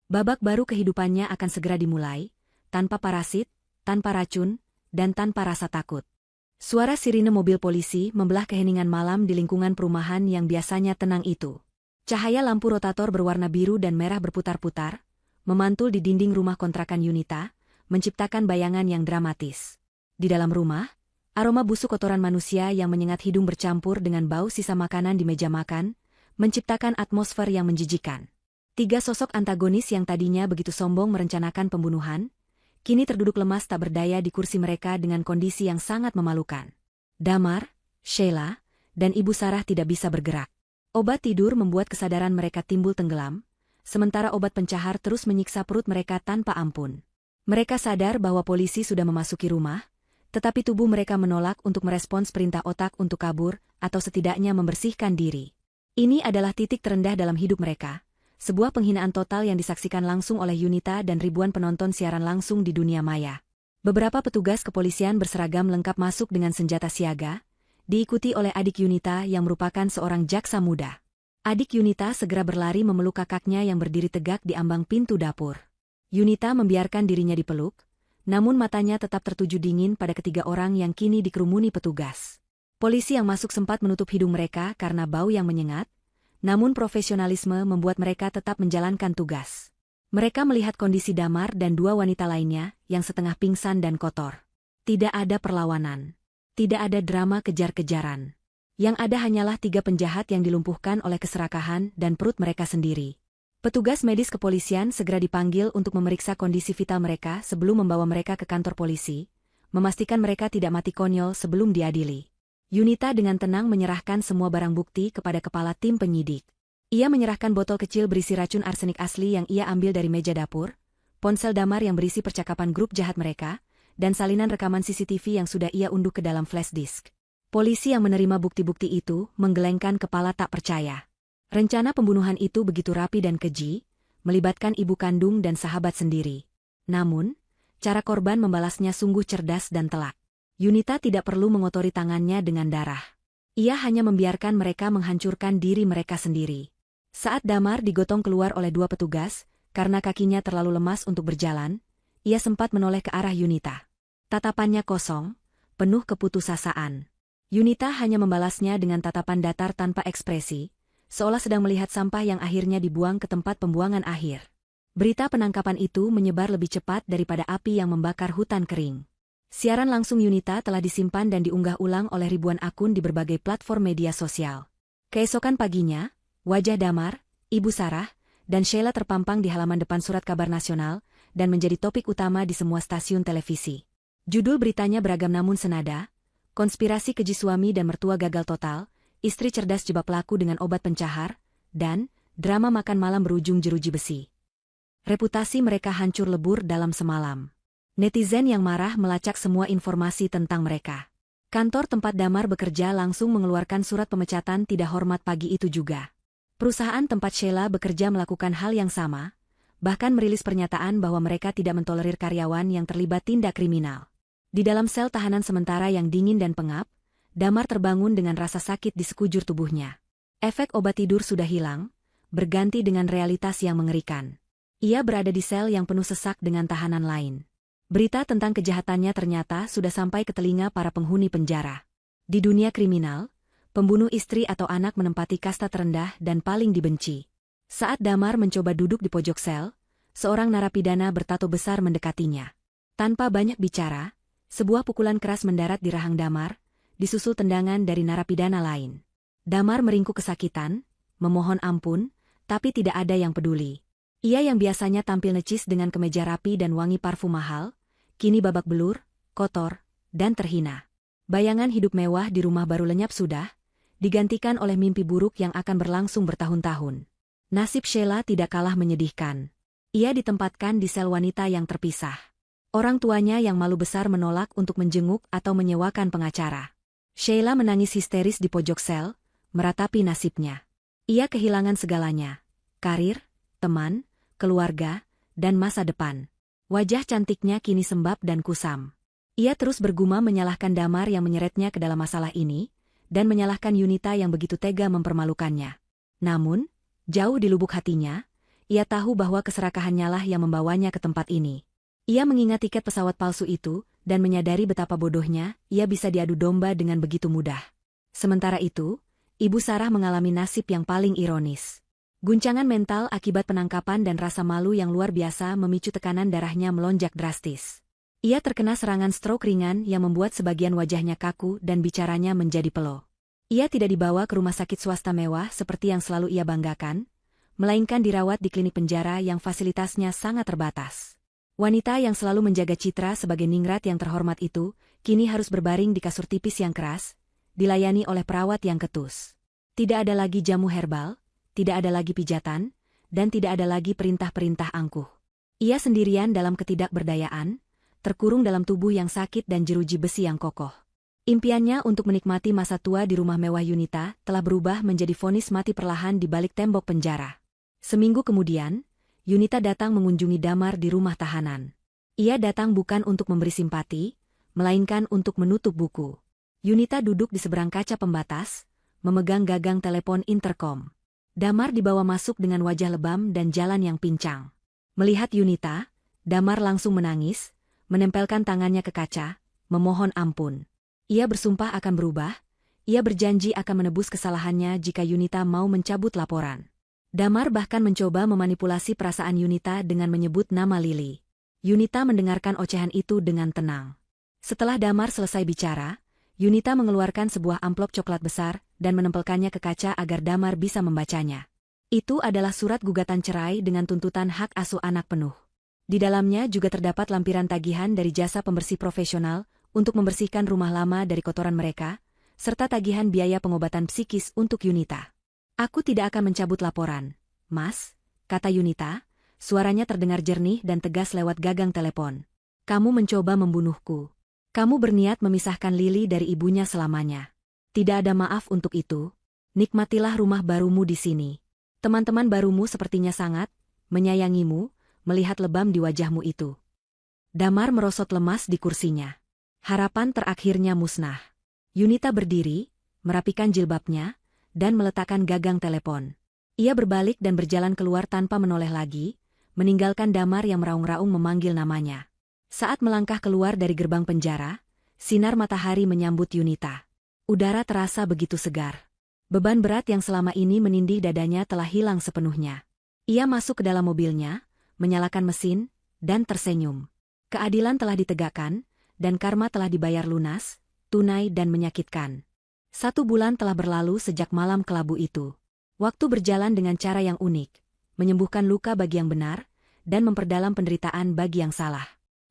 Babak baru kehidupannya akan segera dimulai, tanpa parasit, tanpa racun, dan tanpa rasa takut. Suara sirine mobil polisi membelah keheningan malam di lingkungan perumahan yang biasanya tenang itu. Cahaya lampu rotator berwarna biru dan merah berputar-putar, memantul di dinding rumah kontrakan Yunita, menciptakan bayangan yang dramatis. Di dalam rumah, aroma busuk kotoran manusia yang menyengat hidung bercampur dengan bau sisa makanan di meja makan, menciptakan atmosfer yang menjijikan. Tiga sosok antagonis yang tadinya begitu sombong merencanakan pembunuhan, kini terduduk lemas tak berdaya di kursi mereka dengan kondisi yang sangat memalukan. Damar, Sheila, dan Ibu Sarah tidak bisa bergerak. Obat tidur membuat kesadaran mereka timbul tenggelam, sementara obat pencahar terus menyiksa perut mereka tanpa ampun. Mereka sadar bahwa polisi sudah memasuki rumah, tetapi tubuh mereka menolak untuk merespons perintah otak untuk kabur atau setidaknya membersihkan diri. Ini adalah titik terendah dalam hidup mereka. Sebuah penghinaan total yang disaksikan langsung oleh Yunita dan ribuan penonton siaran langsung di dunia maya. Beberapa petugas kepolisian berseragam lengkap masuk dengan senjata siaga, diikuti oleh adik Yunita yang merupakan seorang jaksa muda. Adik Yunita segera berlari memeluk kakaknya yang berdiri tegak di ambang pintu dapur. Yunita membiarkan dirinya dipeluk, namun matanya tetap tertuju dingin pada ketiga orang yang kini dikerumuni petugas. Polisi yang masuk sempat menutup hidung mereka karena bau yang menyengat, namun profesionalisme membuat mereka tetap menjalankan tugas. Mereka melihat kondisi Damar dan dua wanita lainnya yang setengah pingsan dan kotor. Tidak ada perlawanan. Tidak ada drama kejar-kejaran. Yang ada hanyalah tiga penjahat yang dilumpuhkan oleh keserakahan dan perut mereka sendiri. Petugas medis kepolisian segera dipanggil untuk memeriksa kondisi vital mereka sebelum membawa mereka ke kantor polisi, memastikan mereka tidak mati konyol sebelum diadili. Yunita dengan tenang menyerahkan semua barang bukti kepada kepala tim penyidik. Ia menyerahkan botol kecil berisi racun arsenik asli yang ia ambil dari meja dapur, ponsel Damar yang berisi percakapan grup jahat mereka, dan salinan rekaman CCTV yang sudah ia unduh ke dalam flash disk. Polisi yang menerima bukti-bukti itu menggelengkan kepala tak percaya. Rencana pembunuhan itu begitu rapi dan keji, melibatkan ibu kandung dan sahabat sendiri. Namun, cara korban membalasnya sungguh cerdas dan telak. Yunita tidak perlu mengotori tangannya dengan darah. Ia hanya membiarkan mereka menghancurkan diri mereka sendiri. Saat Damar digotong keluar oleh dua petugas, karena kakinya terlalu lemas untuk berjalan, ia sempat menoleh ke arah Yunita. Tatapannya kosong, penuh keputusasaan. Yunita hanya membalasnya dengan tatapan datar tanpa ekspresi, seolah sedang melihat sampah yang akhirnya dibuang ke tempat pembuangan akhir. Berita penangkapan itu menyebar lebih cepat daripada api yang membakar hutan kering. Siaran langsung Yunita telah disimpan dan diunggah ulang oleh ribuan akun di berbagai platform media sosial. Keesokan paginya, wajah Damar, Ibu Sarah, dan Sheila terpampang di halaman depan Surat Kabar Nasional dan menjadi topik utama di semua stasiun televisi. Judul beritanya beragam namun senada, konspirasi keji suami dan mertua gagal total, istri cerdas jebak pelaku dengan obat pencahar, dan drama makan malam berujung jeruji besi. Reputasi mereka hancur lebur dalam semalam. Netizen yang marah melacak semua informasi tentang mereka. Kantor tempat Damar bekerja langsung mengeluarkan surat pemecatan tidak hormat pagi itu juga. Perusahaan tempat Sheila bekerja melakukan hal yang sama, bahkan merilis pernyataan bahwa mereka tidak mentolerir karyawan yang terlibat tindak kriminal. Di dalam sel tahanan sementara yang dingin dan pengap, Damar terbangun dengan rasa sakit di sekujur tubuhnya. Efek obat tidur sudah hilang, berganti dengan realitas yang mengerikan. Ia berada di sel yang penuh sesak dengan tahanan lain. Berita tentang kejahatannya ternyata sudah sampai ke telinga para penghuni penjara. Di dunia kriminal, pembunuh istri atau anak menempati kasta terendah dan paling dibenci. Saat Damar mencoba duduk di pojok sel, seorang narapidana bertato besar mendekatinya. Tanpa banyak bicara, sebuah pukulan keras mendarat di rahang Damar, disusul tendangan dari narapidana lain. Damar meringkuk kesakitan, memohon ampun, tapi tidak ada yang peduli. Ia yang biasanya tampil necis dengan kemeja rapi dan wangi parfum mahal, kini babak belur, kotor, dan terhina. Bayangan hidup mewah di rumah baru lenyap sudah, digantikan oleh mimpi buruk yang akan berlangsung bertahun-tahun. Nasib Sheila tidak kalah menyedihkan. Ia ditempatkan di sel wanita yang terpisah. Orang tuanya yang malu besar menolak untuk menjenguk atau menyewakan pengacara. Sheila menangis histeris di pojok sel, meratapi nasibnya. Ia kehilangan segalanya, karir, teman, keluarga, dan masa depan. Wajah cantiknya kini sembab dan kusam. Ia terus bergumam menyalahkan Damar yang menyeretnya ke dalam masalah ini, dan menyalahkan Yunita yang begitu tega mempermalukannya. Namun, jauh di lubuk hatinya, ia tahu bahwa keserakahannya lah yang membawanya ke tempat ini. Ia mengingat tiket pesawat palsu itu, dan menyadari betapa bodohnya, ia bisa diadu domba dengan begitu mudah. Sementara itu, Ibu Sarah mengalami nasib yang paling ironis. Guncangan mental akibat penangkapan dan rasa malu yang luar biasa memicu tekanan darahnya melonjak drastis. Ia terkena serangan stroke ringan yang membuat sebagian wajahnya kaku dan bicaranya menjadi pelo. Ia tidak dibawa ke rumah sakit swasta mewah seperti yang selalu ia banggakan, melainkan dirawat di klinik penjara yang fasilitasnya sangat terbatas. Wanita yang selalu menjaga citra sebagai ningrat yang terhormat itu, kini harus berbaring di kasur tipis yang keras, dilayani oleh perawat yang ketus. Tidak ada lagi jamu herbal, tidak ada lagi pijatan, dan tidak ada lagi perintah-perintah angkuh. Ia sendirian dalam ketidakberdayaan, terkurung dalam tubuh yang sakit dan jeruji besi yang kokoh. Impiannya untuk menikmati masa tua di rumah mewah Yunita telah berubah menjadi vonis mati perlahan di balik tembok penjara. Seminggu kemudian, Yunita datang mengunjungi Damar di rumah tahanan. Ia datang bukan untuk memberi simpati, melainkan untuk menutup buku. Yunita duduk di seberang kaca pembatas, memegang gagang telepon interkom. Damar dibawa masuk dengan wajah lebam dan jalan yang pincang. Melihat Yunita, Damar langsung menangis, menempelkan tangannya ke kaca, memohon ampun. Ia bersumpah akan berubah, ia berjanji akan menebus kesalahannya jika Yunita mau mencabut laporan. Damar bahkan mencoba memanipulasi perasaan Yunita dengan menyebut nama Lili. Yunita mendengarkan ocehan itu dengan tenang. Setelah Damar selesai bicara, Yunita mengeluarkan sebuah amplop coklat besar dan menempelkannya ke kaca agar Damar bisa membacanya. Itu adalah surat gugatan cerai dengan tuntutan hak asuh anak penuh. Di dalamnya juga terdapat lampiran tagihan dari jasa pembersih profesional untuk membersihkan rumah lama dari kotoran mereka, serta tagihan biaya pengobatan psikis untuk Yunita. Aku tidak akan mencabut laporan, Mas, kata Yunita, suaranya terdengar jernih dan tegas lewat gagang telepon. Kamu mencoba membunuhku. Kamu berniat memisahkan Lili dari ibunya selamanya. Tidak ada maaf untuk itu. Nikmatilah rumah barumu di sini. Teman-teman barumu sepertinya sangat menyayangimu, melihat lebam di wajahmu itu. Damar merosot lemas di kursinya. Harapan terakhirnya musnah. Yunita berdiri, merapikan jilbabnya, dan meletakkan gagang telepon. Ia berbalik dan berjalan keluar tanpa menoleh lagi, meninggalkan Damar yang meraung-raung memanggil namanya. Saat melangkah keluar dari gerbang penjara, sinar matahari menyambut Yunita. Udara terasa begitu segar. Beban berat yang selama ini menindih dadanya telah hilang sepenuhnya. Ia masuk ke dalam mobilnya, menyalakan mesin, dan tersenyum. Keadilan telah ditegakkan, dan karma telah dibayar lunas, tunai dan menyakitkan. 1 bulan telah berlalu sejak malam kelabu itu. Waktu berjalan dengan cara yang unik, menyembuhkan luka bagi yang benar, dan memperdalam penderitaan bagi yang salah.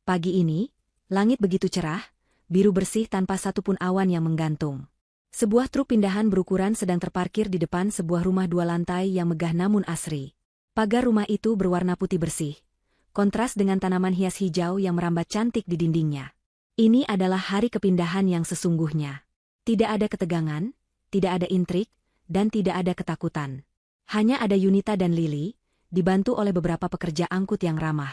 Pagi ini, langit begitu cerah, biru bersih tanpa satupun awan yang menggantung. Sebuah truk pindahan berukuran sedang terparkir di depan sebuah rumah 2 lantai yang megah namun asri. Pagar rumah itu berwarna putih bersih, kontras dengan tanaman hias hijau yang merambat cantik di dindingnya. Ini adalah hari kepindahan yang sesungguhnya. Tidak ada ketegangan, tidak ada intrik, dan tidak ada ketakutan. Hanya ada Yunita dan Lili, dibantu oleh beberapa pekerja angkut yang ramah.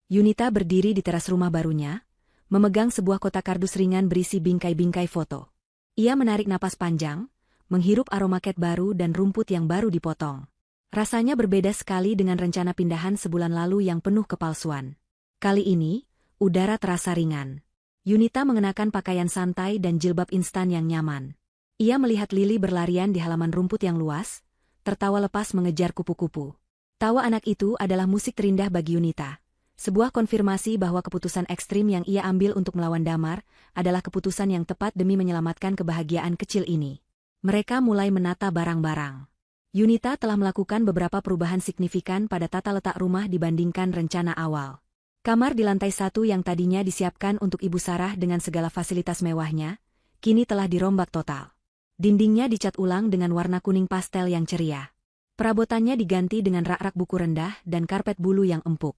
Yunita berdiri di teras rumah barunya, memegang sebuah kotak kardus ringan berisi bingkai-bingkai foto. Ia menarik napas panjang, menghirup aroma cat baru dan rumput yang baru dipotong. Rasanya berbeda sekali dengan rencana pindahan sebulan lalu yang penuh kepalsuan. Kali ini, udara terasa ringan. Yunita mengenakan pakaian santai dan jilbab instan yang nyaman. Ia melihat Lili berlarian di halaman rumput yang luas, tertawa lepas mengejar kupu-kupu. Tawa anak itu adalah musik terindah bagi Yunita. Sebuah konfirmasi bahwa keputusan ekstrim yang ia ambil untuk melawan Damar adalah keputusan yang tepat demi menyelamatkan kebahagiaan kecil ini. Mereka mulai menata barang-barang. Yunita telah melakukan beberapa perubahan signifikan pada tata letak rumah dibandingkan rencana awal. Kamar di lantai 1 yang tadinya disiapkan untuk Ibu Sarah dengan segala fasilitas mewahnya, kini telah dirombak total. Dindingnya dicat ulang dengan warna kuning pastel yang ceria. Perabotannya diganti dengan rak-rak buku rendah dan karpet bulu yang empuk.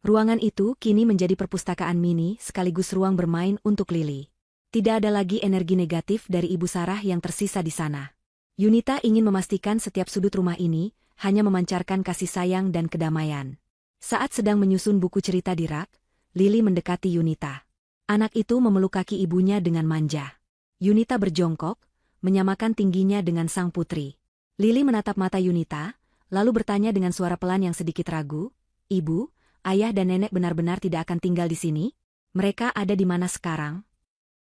Ruangan itu kini menjadi perpustakaan mini sekaligus ruang bermain untuk Lili. Tidak ada lagi energi negatif dari Ibu Sarah yang tersisa di sana. Yunita ingin memastikan setiap sudut rumah ini hanya memancarkan kasih sayang dan kedamaian. Saat sedang menyusun buku cerita di rak, Lili mendekati Yunita. Anak itu memeluk kaki ibunya dengan manja. Yunita berjongkok, menyamakan tingginya dengan sang putri. Lili menatap mata Yunita, lalu bertanya dengan suara pelan yang sedikit ragu, "Ibu, ayah dan nenek benar-benar tidak akan tinggal di sini? Mereka ada di mana sekarang?"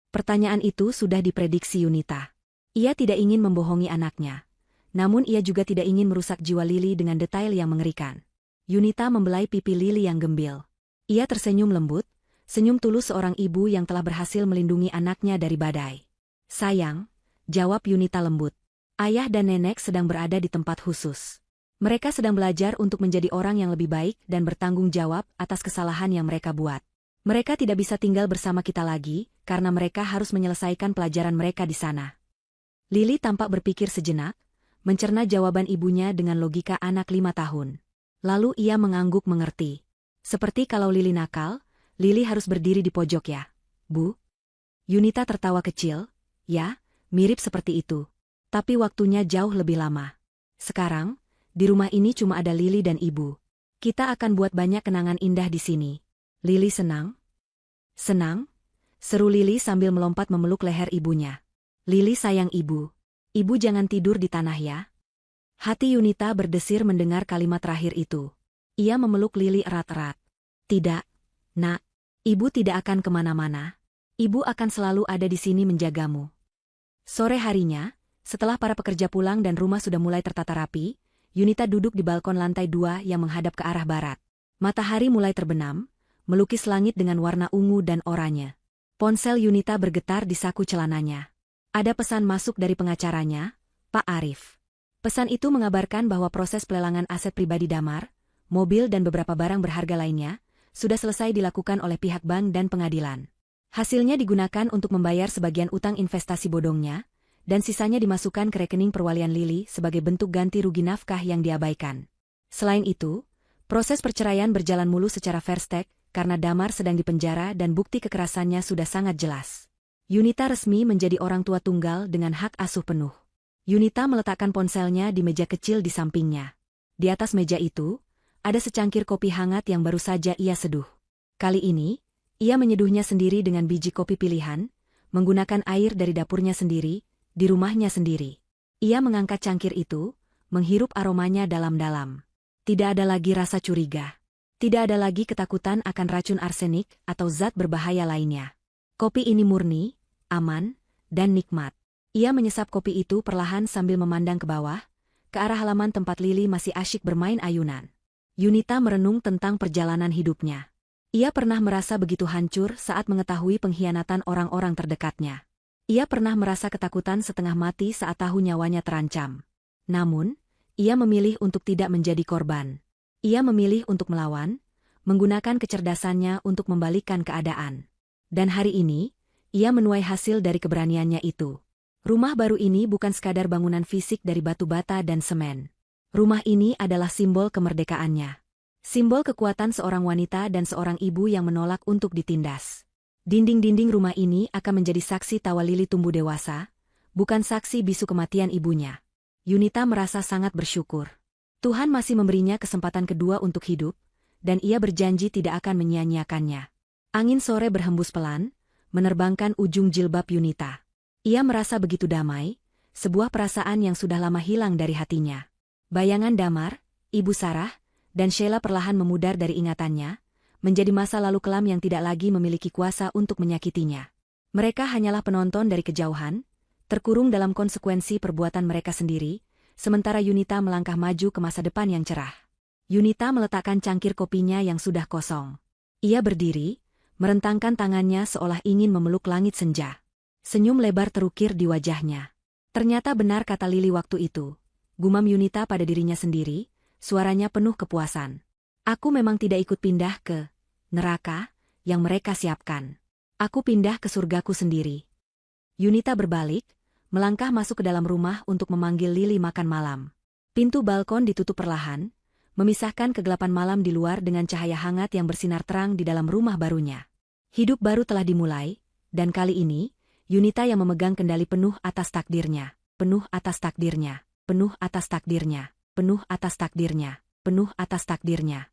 Pertanyaan itu sudah diprediksi Yunita. Ia tidak ingin membohongi anaknya. Namun ia juga tidak ingin merusak jiwa Lili dengan detail yang mengerikan. Yunita membelai pipi Lili yang gembil. Ia tersenyum lembut, senyum tulus seorang ibu yang telah berhasil melindungi anaknya dari badai. "Sayang," jawab Yunita lembut. "Ayah dan nenek sedang berada di tempat khusus. Mereka sedang belajar untuk menjadi orang yang lebih baik dan bertanggung jawab atas kesalahan yang mereka buat. Mereka tidak bisa tinggal bersama kita lagi, karena mereka harus menyelesaikan pelajaran mereka di sana." Lili tampak berpikir sejenak, mencerna jawaban ibunya dengan logika anak 5 tahun. Lalu ia mengangguk mengerti. "Seperti kalau Lili nakal, Lili harus berdiri di pojok ya, Bu?" Yunita tertawa kecil. "Ya, mirip seperti itu. Tapi waktunya jauh lebih lama. Sekarang, di rumah ini cuma ada Lili dan Ibu. Kita akan buat banyak kenangan indah di sini." "Lili senang?" "Senang?" seru Lili sambil melompat memeluk leher ibunya. "Lili sayang Ibu. Ibu jangan tidur di tanah ya." Hati Yunita berdesir mendengar kalimat terakhir itu. Ia memeluk Lili erat-erat. "Tidak, Nak. Ibu tidak akan kemana-mana. Ibu akan selalu ada di sini menjagamu." Sore harinya, setelah para pekerja pulang dan rumah sudah mulai tertata rapi, Yunita duduk di balkon lantai 2 yang menghadap ke arah barat. Matahari mulai terbenam, melukis langit dengan warna ungu dan oranye. Ponsel Yunita bergetar di saku celananya. Ada pesan masuk dari pengacaranya, Pak Arif. Pesan itu mengabarkan bahwa proses pelelangan aset pribadi Damar, mobil dan beberapa barang berharga lainnya, sudah selesai dilakukan oleh pihak bank dan pengadilan. Hasilnya digunakan untuk membayar sebagian utang investasi bodongnya, dan sisanya dimasukkan ke rekening perwalian Lili sebagai bentuk ganti rugi nafkah yang diabaikan. Selain itu, proses perceraian berjalan mulus secara fair stake karena Damar sedang dipenjara dan bukti kekerasannya sudah sangat jelas. Yunita resmi menjadi orang tua tunggal dengan hak asuh penuh. Yunita meletakkan ponselnya di meja kecil di sampingnya. Di atas meja itu, ada secangkir kopi hangat yang baru saja ia seduh. Kali ini, ia menyeduhnya sendiri dengan biji kopi pilihan, menggunakan air dari dapurnya sendiri, di rumahnya sendiri. Ia mengangkat cangkir itu, menghirup aromanya dalam-dalam. Tidak ada lagi rasa curiga. Tidak ada lagi ketakutan akan racun arsenik atau zat berbahaya lainnya. Kopi ini murni, aman, dan nikmat. Ia menyesap kopi itu perlahan sambil memandang ke bawah, ke arah halaman tempat Lili masih asyik bermain ayunan. Yunita merenung tentang perjalanan hidupnya. Ia pernah merasa begitu hancur saat mengetahui pengkhianatan orang-orang terdekatnya. Ia pernah merasa ketakutan setengah mati saat tahu nyawanya terancam. Namun, ia memilih untuk tidak menjadi korban. Ia memilih untuk melawan, menggunakan kecerdasannya untuk membalikkan keadaan. Dan hari ini, ia menuai hasil dari keberaniannya itu. Rumah baru ini bukan sekadar bangunan fisik dari batu bata dan semen. Rumah ini adalah simbol kemerdekaannya. Simbol kekuatan seorang wanita dan seorang ibu yang menolak untuk ditindas. Dinding-dinding rumah ini akan menjadi saksi tawa Lili tumbuh dewasa, bukan saksi bisu kematian ibunya. Yunita merasa sangat bersyukur. Tuhan masih memberinya kesempatan kedua untuk hidup, dan ia berjanji tidak akan menyia-nyiakannya. Angin sore berhembus pelan, menerbangkan ujung jilbab Yunita. Ia merasa begitu damai, sebuah perasaan yang sudah lama hilang dari hatinya. Bayangan Damar, Ibu Sarah, dan Sheila perlahan memudar dari ingatannya, menjadi masa lalu kelam yang tidak lagi memiliki kuasa untuk menyakitinya. Mereka hanyalah penonton dari kejauhan, terkurung dalam konsekuensi perbuatan mereka sendiri, sementara Yunita melangkah maju ke masa depan yang cerah. Yunita meletakkan cangkir kopinya yang sudah kosong. Ia berdiri, merentangkan tangannya seolah ingin memeluk langit senja. Senyum lebar terukir di wajahnya. Ternyata benar kata Lili waktu itu. Gumam Yunita pada dirinya sendiri, suaranya penuh kepuasan. "Aku memang tidak ikut pindah ke neraka yang mereka siapkan. Aku pindah ke surgaku sendiri." Yunita berbalik, melangkah masuk ke dalam rumah untuk memanggil Lili makan malam. Pintu balkon ditutup perlahan, memisahkan kegelapan malam di luar dengan cahaya hangat yang bersinar terang di dalam rumah barunya. Hidup baru telah dimulai, dan kali ini, Yunita yang memegang kendali penuh atas takdirnya, penuh atas takdirnya, penuh atas takdirnya, penuh atas takdirnya, penuh atas takdirnya.